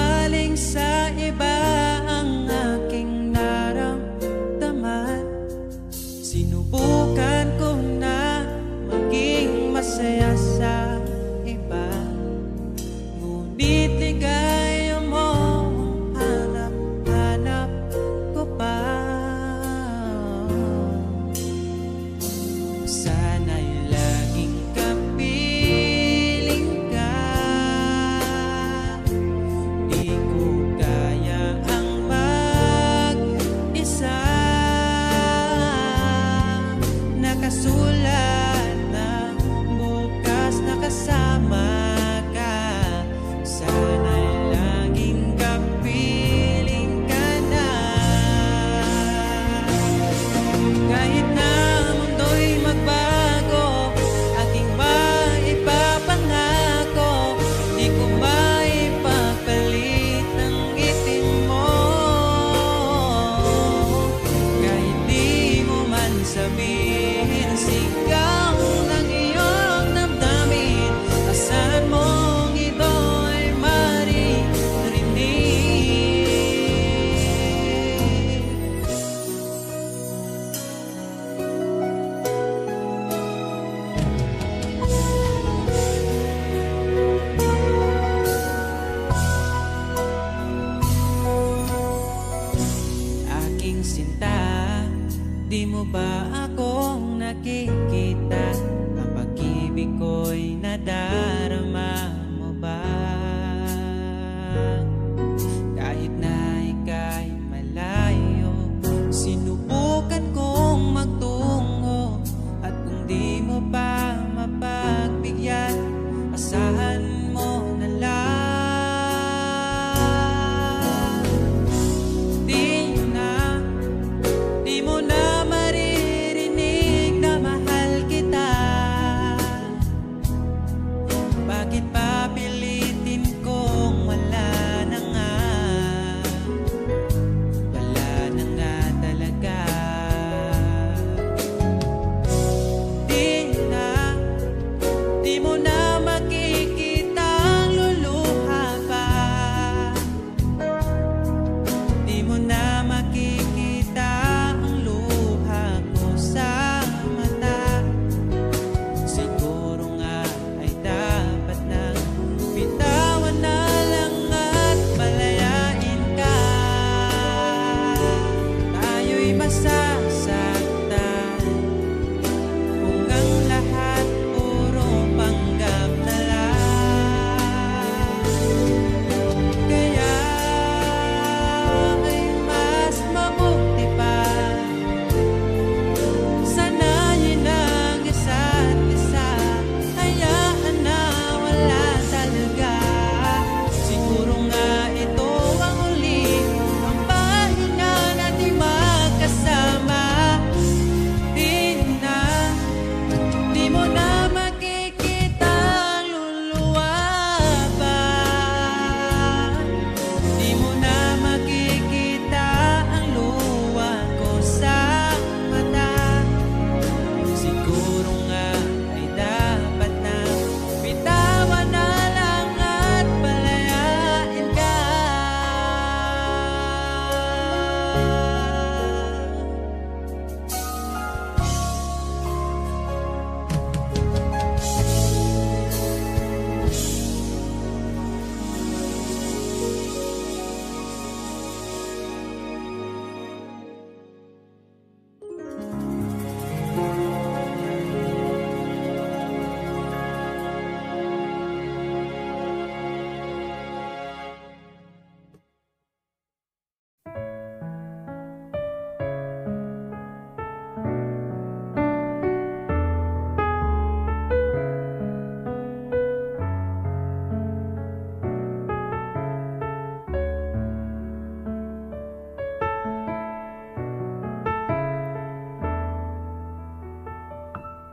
aking sinta. Di mo ba akong nakikita? Ang pag-ibig ko'y nadarama mo ba? Kahit na ika'y malayo, sinubukan kong magtungo. At kung di mo pa mapagbigyan, asahan mo na lang. Di mo na maririnig na mahal kita. Bakit pa pilitin kung wala na nga? Wala na nga talaga. Di mo na makikita ang luluha pa. Di mo na makikita ang luha ko sa mata. Siguro nga ay dapat nang bitawan na lang at palayain ka. Tayo'y masasaktan kung ang lahat puro panggap na lang. Kaya ay mas mabuti pa sanayin ang isa't isa. Hayaan na wala talaga. Siguro nga ito ang huli, ang pahinga natin magkasama. Di mo na makikita ang luluwa pa. Di mo na makikita ang luha ko sa mata. Siguro nga ay dapat na bitawan na lang at palayain ka.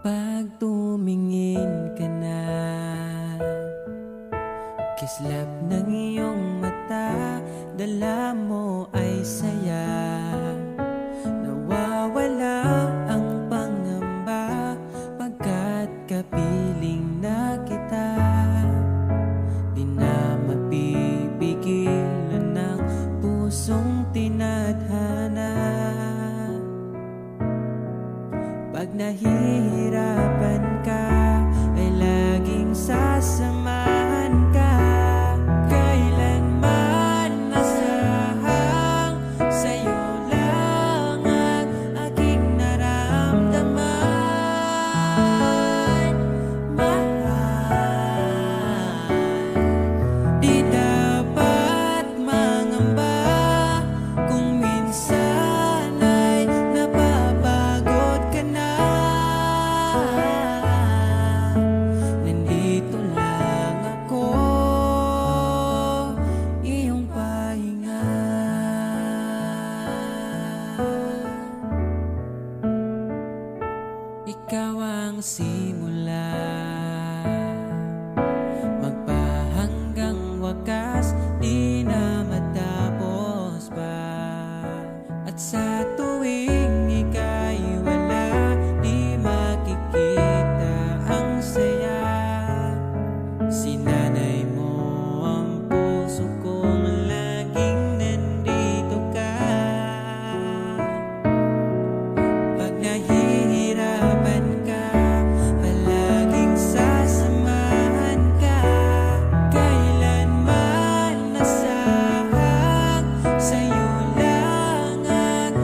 Pag tumingin ka na, kislap ng iyong mata, dala mo ay saya. Nawawala ang pangamba pagkat kapiling na kita. Di na mapipigilan ng pusong tinadhana. Pag nahihirapan ka, ay laging sasamahan ka. Kailanman masahang sa'yo lang ang aking naramdaman. Mahal, di dapat mangamba kung minsan ay napapagod ka na. Nandito lang ako, iyong pahinga. Ikaw ang simula, magpahanggang wakas, di na matapos pa. At sa tuwing ika'y wala, di makikita ang saya. Sinanay mo ang puso kong laging nandito ka. Pag nahihirapan ka, palaging sasamahan ka. Kailanman nasahang sa'yo lang ang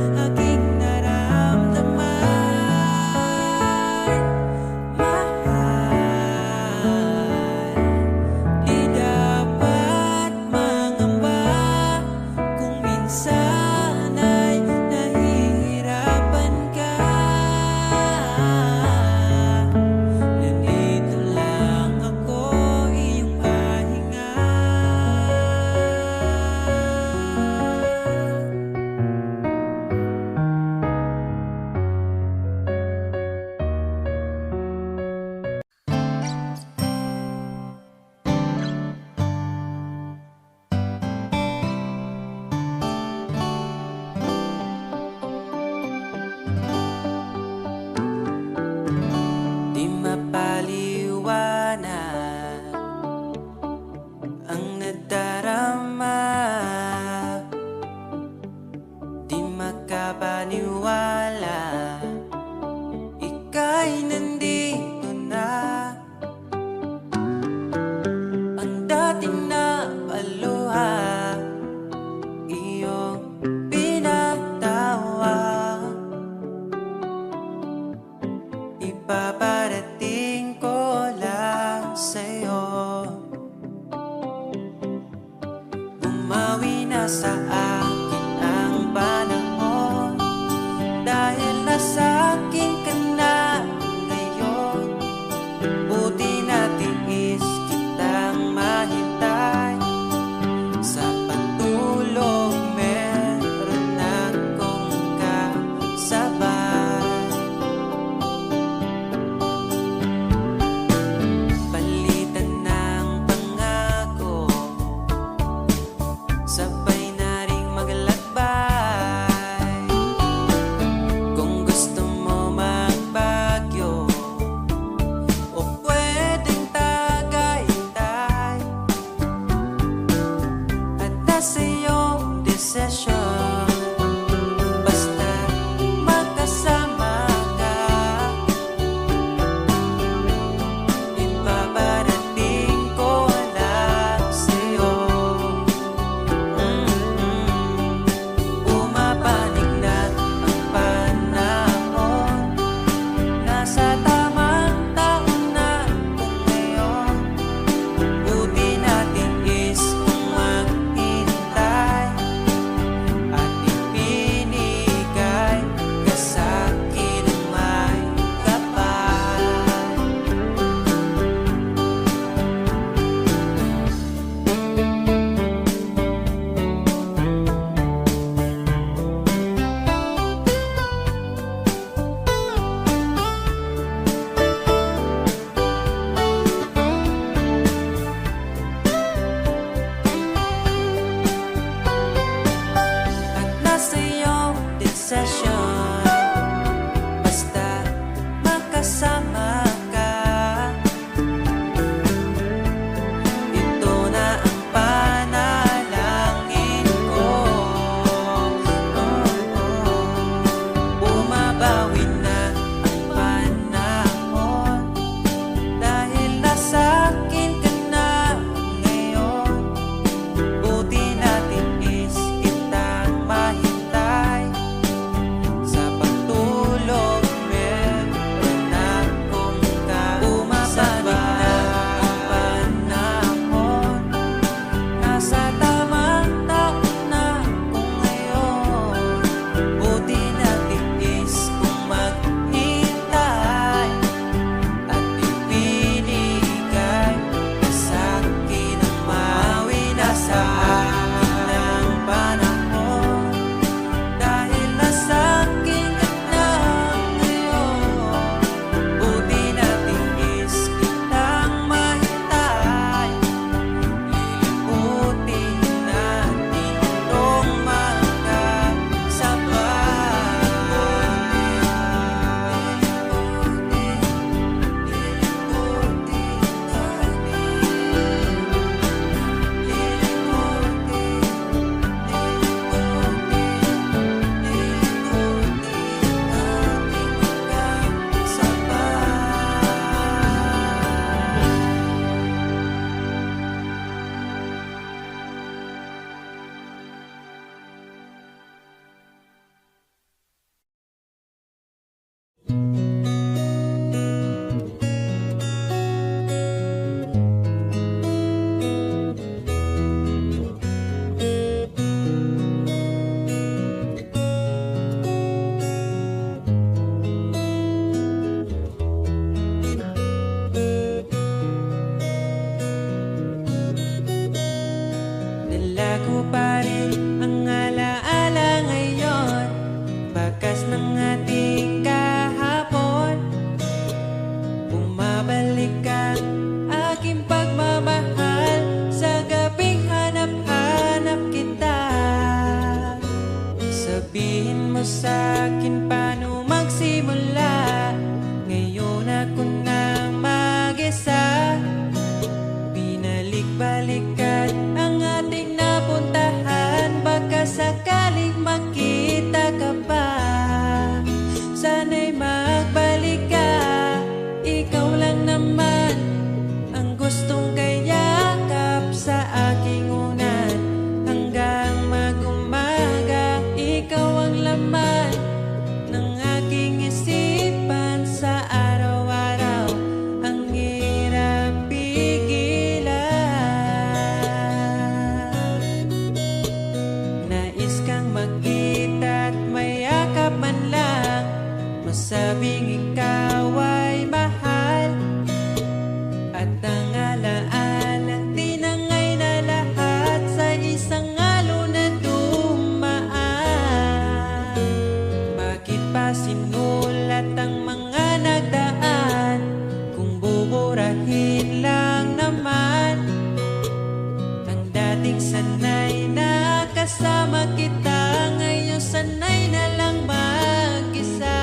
Di makapaniwala, ika'y nandito na. Ang dating na paluha, iyong pinatawa. Ipaparating ko lang sa'yo, bumawi na sa akin ang panahon, dahil nasa akin ka na ngayon. Buti na tiis kitang mahintay, sa pagtulog meron akong kasabay. Palitan ng pangako, sabay na ring maglakbay. Kung gusto mo magbagyo, o pwedeng tagaytay, at nasa iyong desisyon, basta magkasama ka. Ipaparating ko lang sa'yo. Pumapanig na ang panahon, nasa tamang taon na kung ngayon. Buti natin is kung maghintay, at ipinigay ka sa'kin ng may kapal. At nasa iyong desisyon, basta magkasama ka. Ito na ang panalangin ko. Bumabawi na ang panahon, dahil nasa akin ka na ngayon. Buti natin is kitang mahintay, sa pagtulog meron akong kasabay. Bumabawi na ang panahon, nasa tamang taon na kung ngayon. Buti natin is kung maghintay, at ipinigay ka sa'kin ang mawi na sa akin ang panahon, dahil nasa akin ka na ngayon. Buti natin is kitang mahintay, liliputin natin itong dala ko pa rin ang alaala ngayon, bakas ng ating kahapon. Bumabalik ang aking pagmamahal, sa gabing hanap-hanap kita. Sabihin mo sa'kin paano magsimula, ngayon ako na mag-isa. Binalik-balikan ang ating napuntahan, baka sakaling makita tuwing ikaw ay mahal at ang alaalang tinangay na lahat sa isang alon na dumaan. Bakit pa sinulat ang mga nagdaan kung buburahin lang naman ang dating sanay na kasama kita, ngayon sanay na lang mag-isa.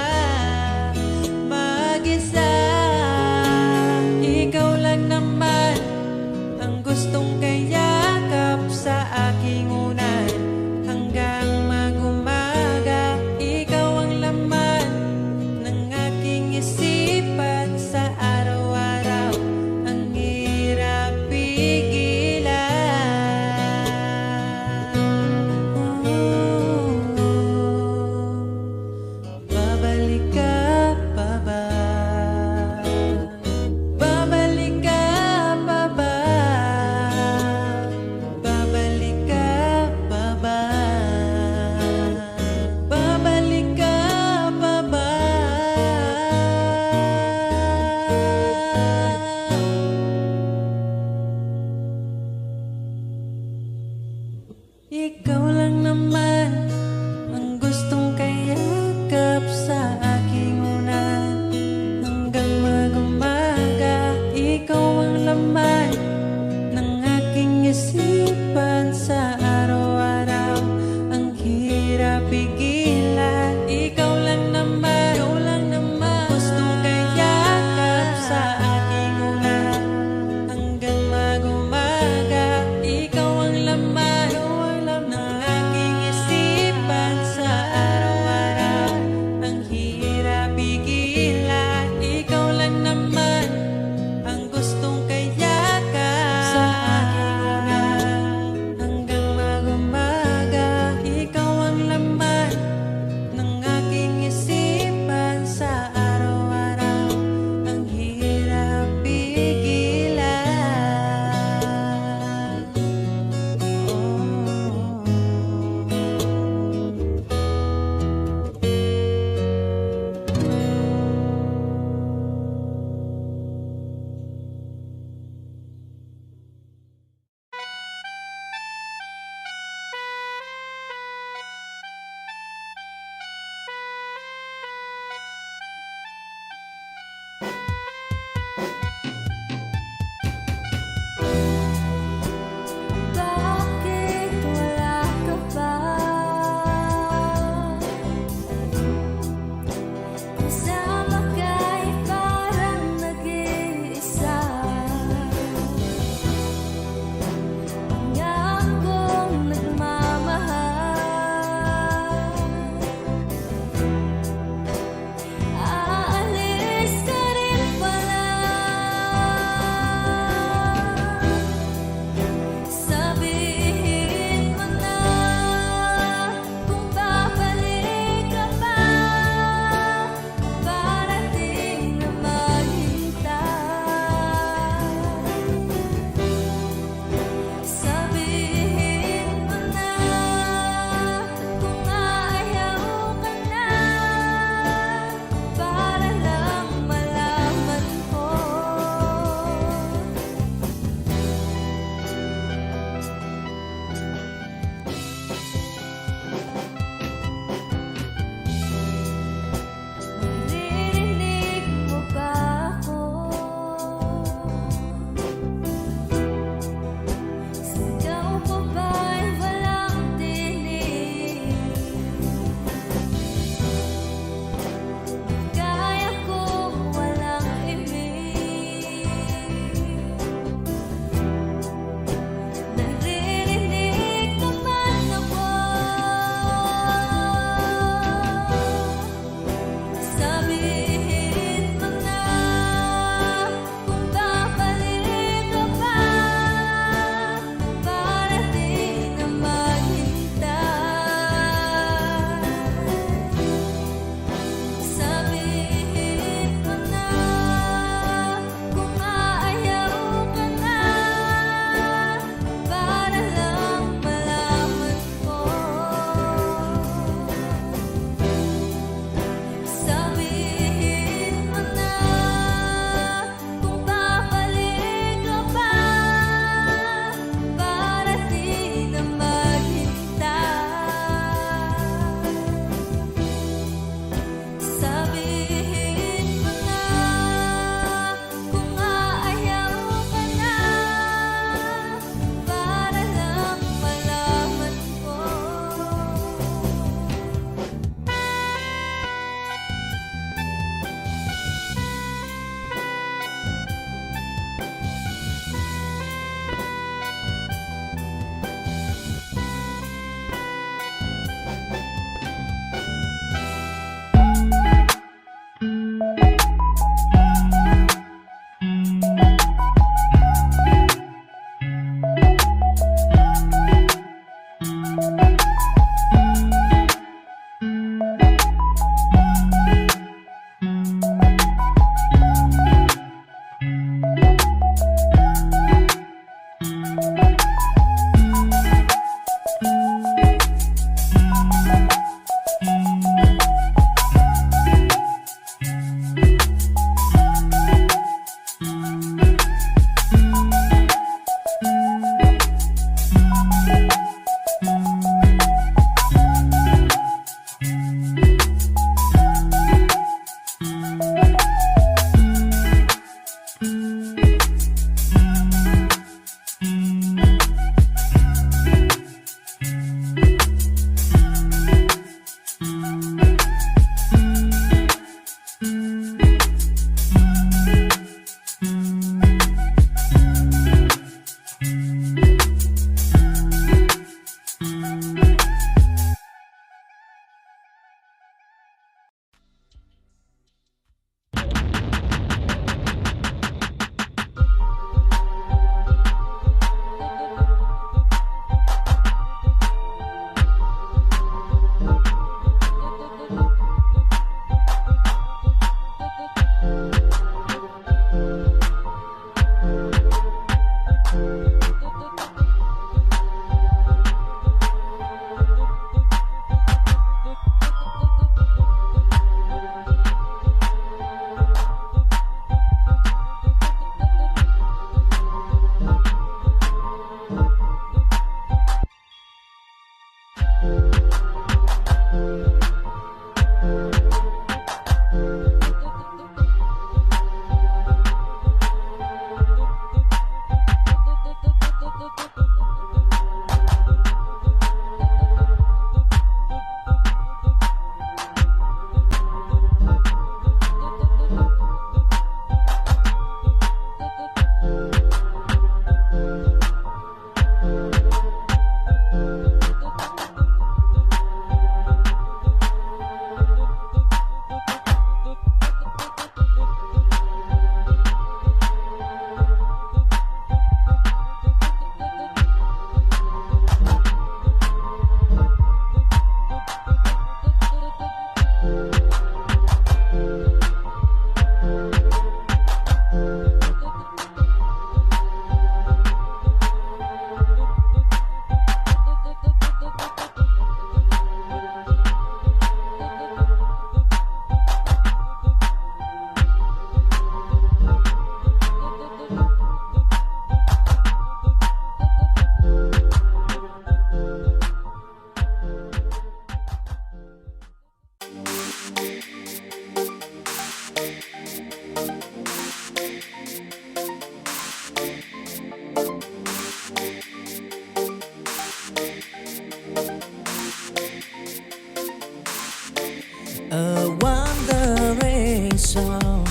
A wandering song,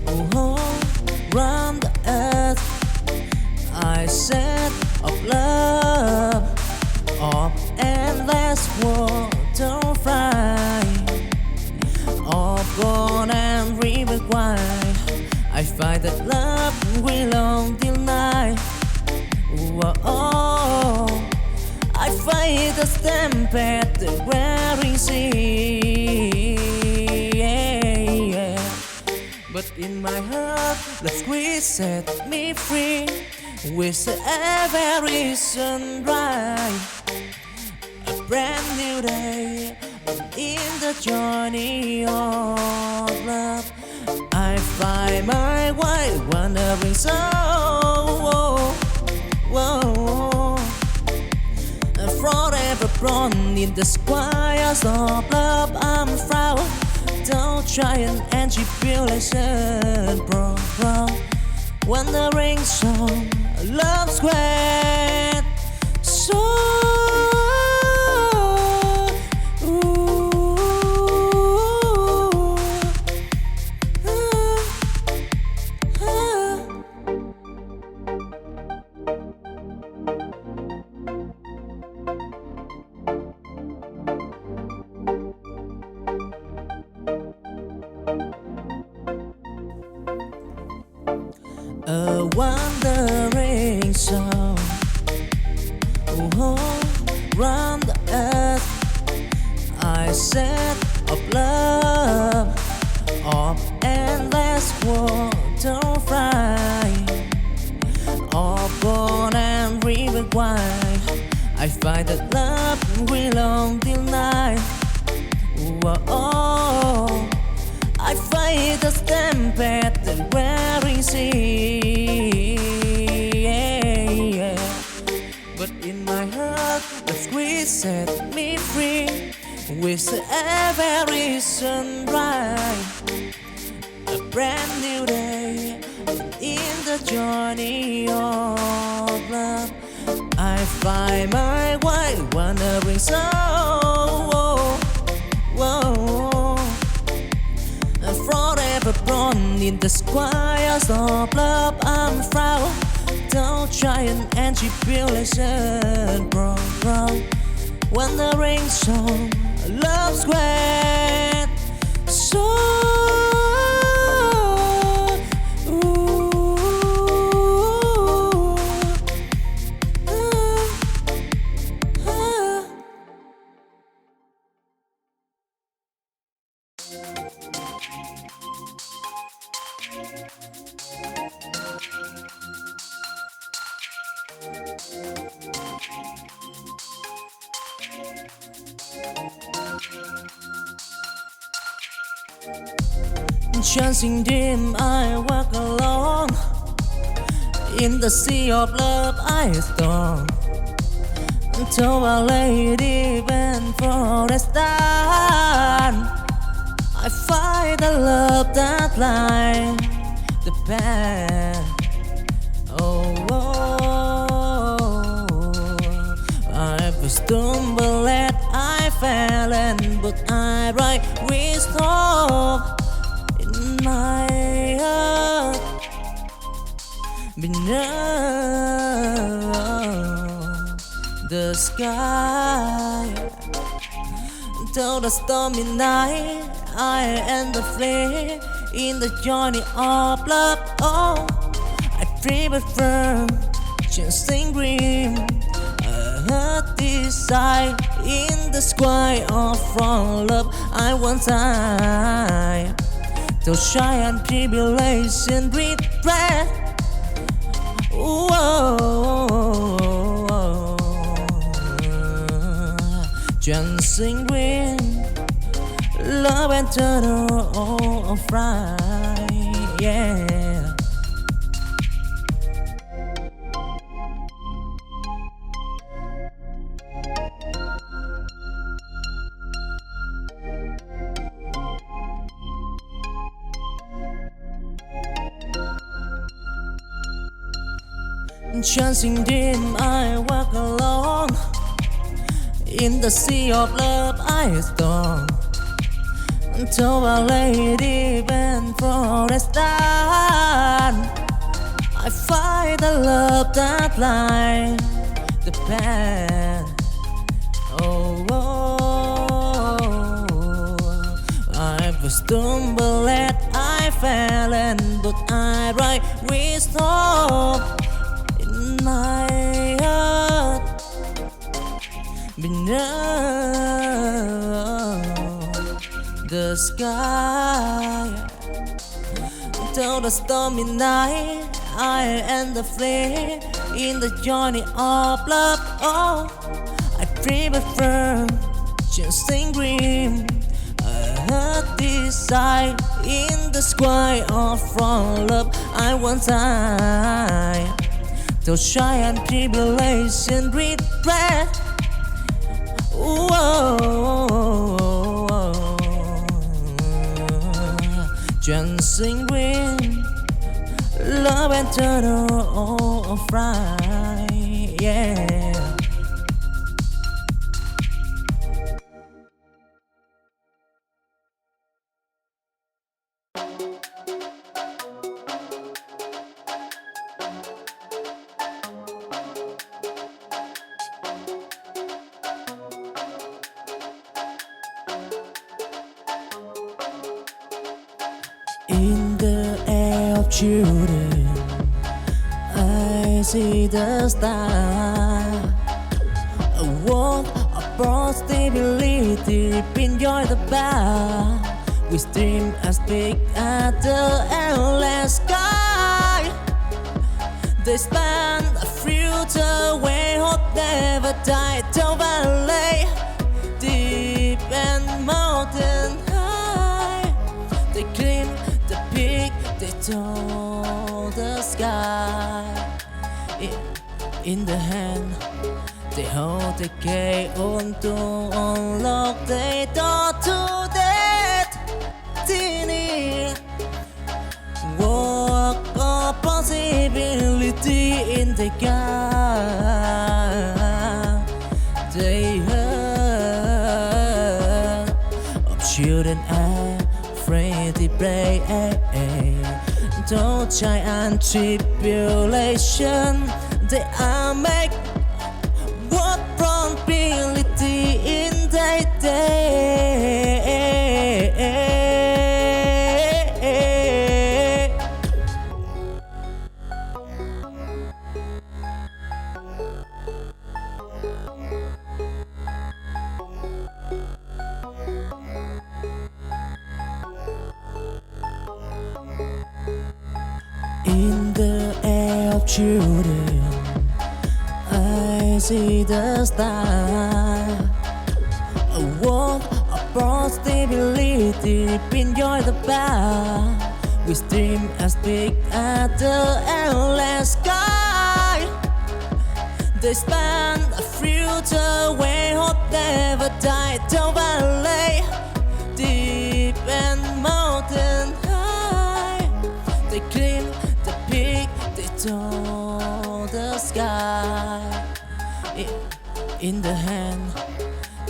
oh, round the earth. I said of love, of endless water fly, of gold and river wide. I find that love will long till night. Oh, I fight the stamp at the wearing sea. But in my heart, love's squeeze set me free. With every sunrise, a brand new day in the journey of love. I find my way wandering soul. Forever born in the squires of love. I'm proud. Don't try and tribulation, bro. Wandering song, love's great. So a wandering song, oh, round the earth. I said of love, of endless water fly, of gold and river wide. I find that love will long till night. Oh, I fight the stamp at the wearing sea. But in my heart, the squeeze set me free. With every sunrise, a brand new day in the journey of love. I find my way wandering soul. Forever born in the squires of love. I'm proud. Don't try and tribulation, bro. Wandering song, love's great. So chancing dim, I walk alone. In the sea of love I storm. Until Our Lady bend for a stand. I find the love that lies the path. I've stumbled and I fell, and but I right with hope in my heart. Beneath the sky, till the stormy night, I end the flame in the journey of love. Oh, I dream it firm, chasing green. I heard this sight in the sky of from love. I want time to shy and tribulation regret. Dancing green, love and turtle of fright, yeah. Chancing dim, I walk alone. In the sea of love I storm. to a lady bent for a stand. I find the love that lies the path. Oh, I was stumbled and I fell, and but I right wisdom in my heart. Beneath the sky, till the stormy night, I and the flame in the journey of love. Oh, I prefer chasing dream. I heard this sight in the sky of from love. I want time to shy and tribulation regret. Chasing dream, love and turtle of fry, yeah. In the air of children, I see the star. A world of possibility, enjoy the bar. We dream as big as the endless sky. They span a future where hope never died. Till valley, deep and mountain high. They climb the peak, they told the sky. In the hand, they hold the key on to unlock the door to destiny. Walk of possibility in the gap. They heard of children afraid to pray. Don't try and tribulation. They are make what probability in their day. In the air of children, I see the star. A world of possibility, enjoy the bar. We dream as big as the endless sky. They span a future where hope never died. Till valley, deep and mountain high. They climb the peak, they told the sky. In the hand,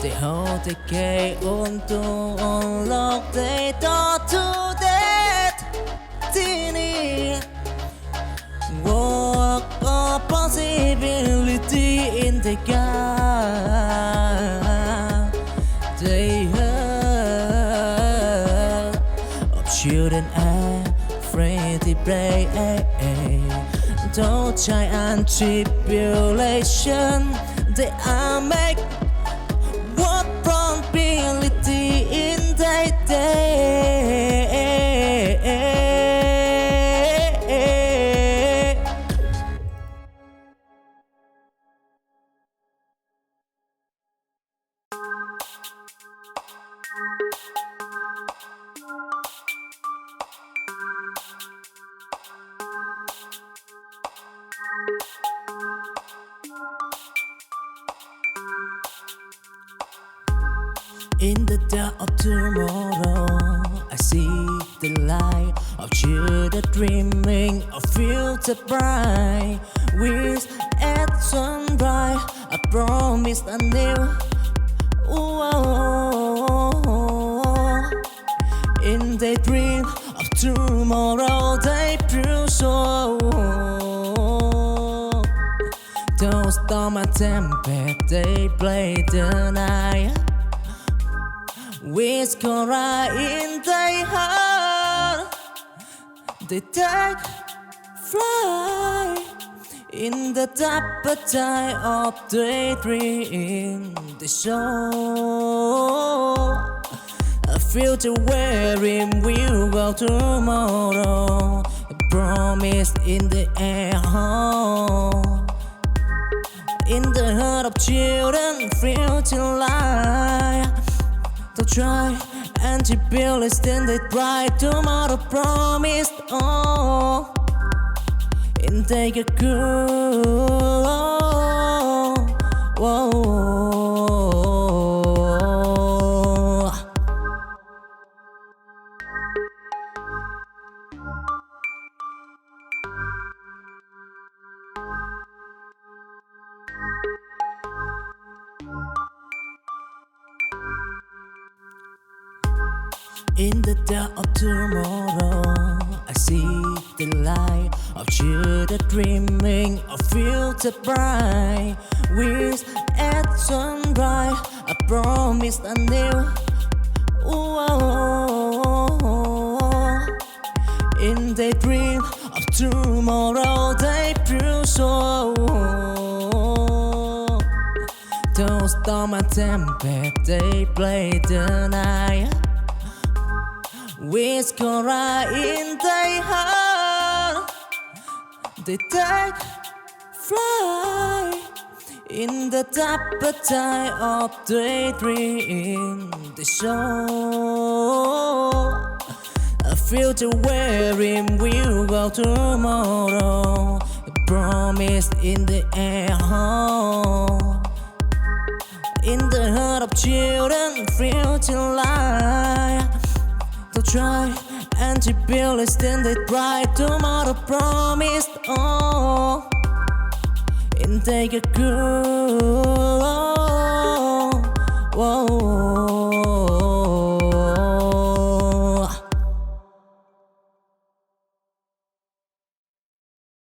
they hold the key on to unlock the door to destiny. Walk of possibility in the gap. They heard of children afraid to pray. Don't try and tribulation. They are make what probability in their day. In the dark of tomorrow, I see the light of children dreaming of future bright. With at sunrise, I promise anew. tomorrow they prove so. Those storm and tempest they play the night. With Cora in their heart, they take flight in the deeper tide of daydream. They show a future wherein we'll go tomorrow. A promise in the air. In the heart of children, future light. They'll try and to build a standard bright tomorrow promised. Oh, and take a cool. Whoa. In the dark of tomorrow, I see the light of children dreaming of future bright. With at sunrise, I promise I knew. In the dream of tomorrow, they prove so. Those storm and tempest, they play the night. With Cora in their heart, they take flight in the deeper tide of daydream. They show a future wherein we'll go tomorrow. A promise in the air. In the heart of children, future light. They'll try and to build a standard bright tomorrow promised. Oh, and take a cool. Whoa.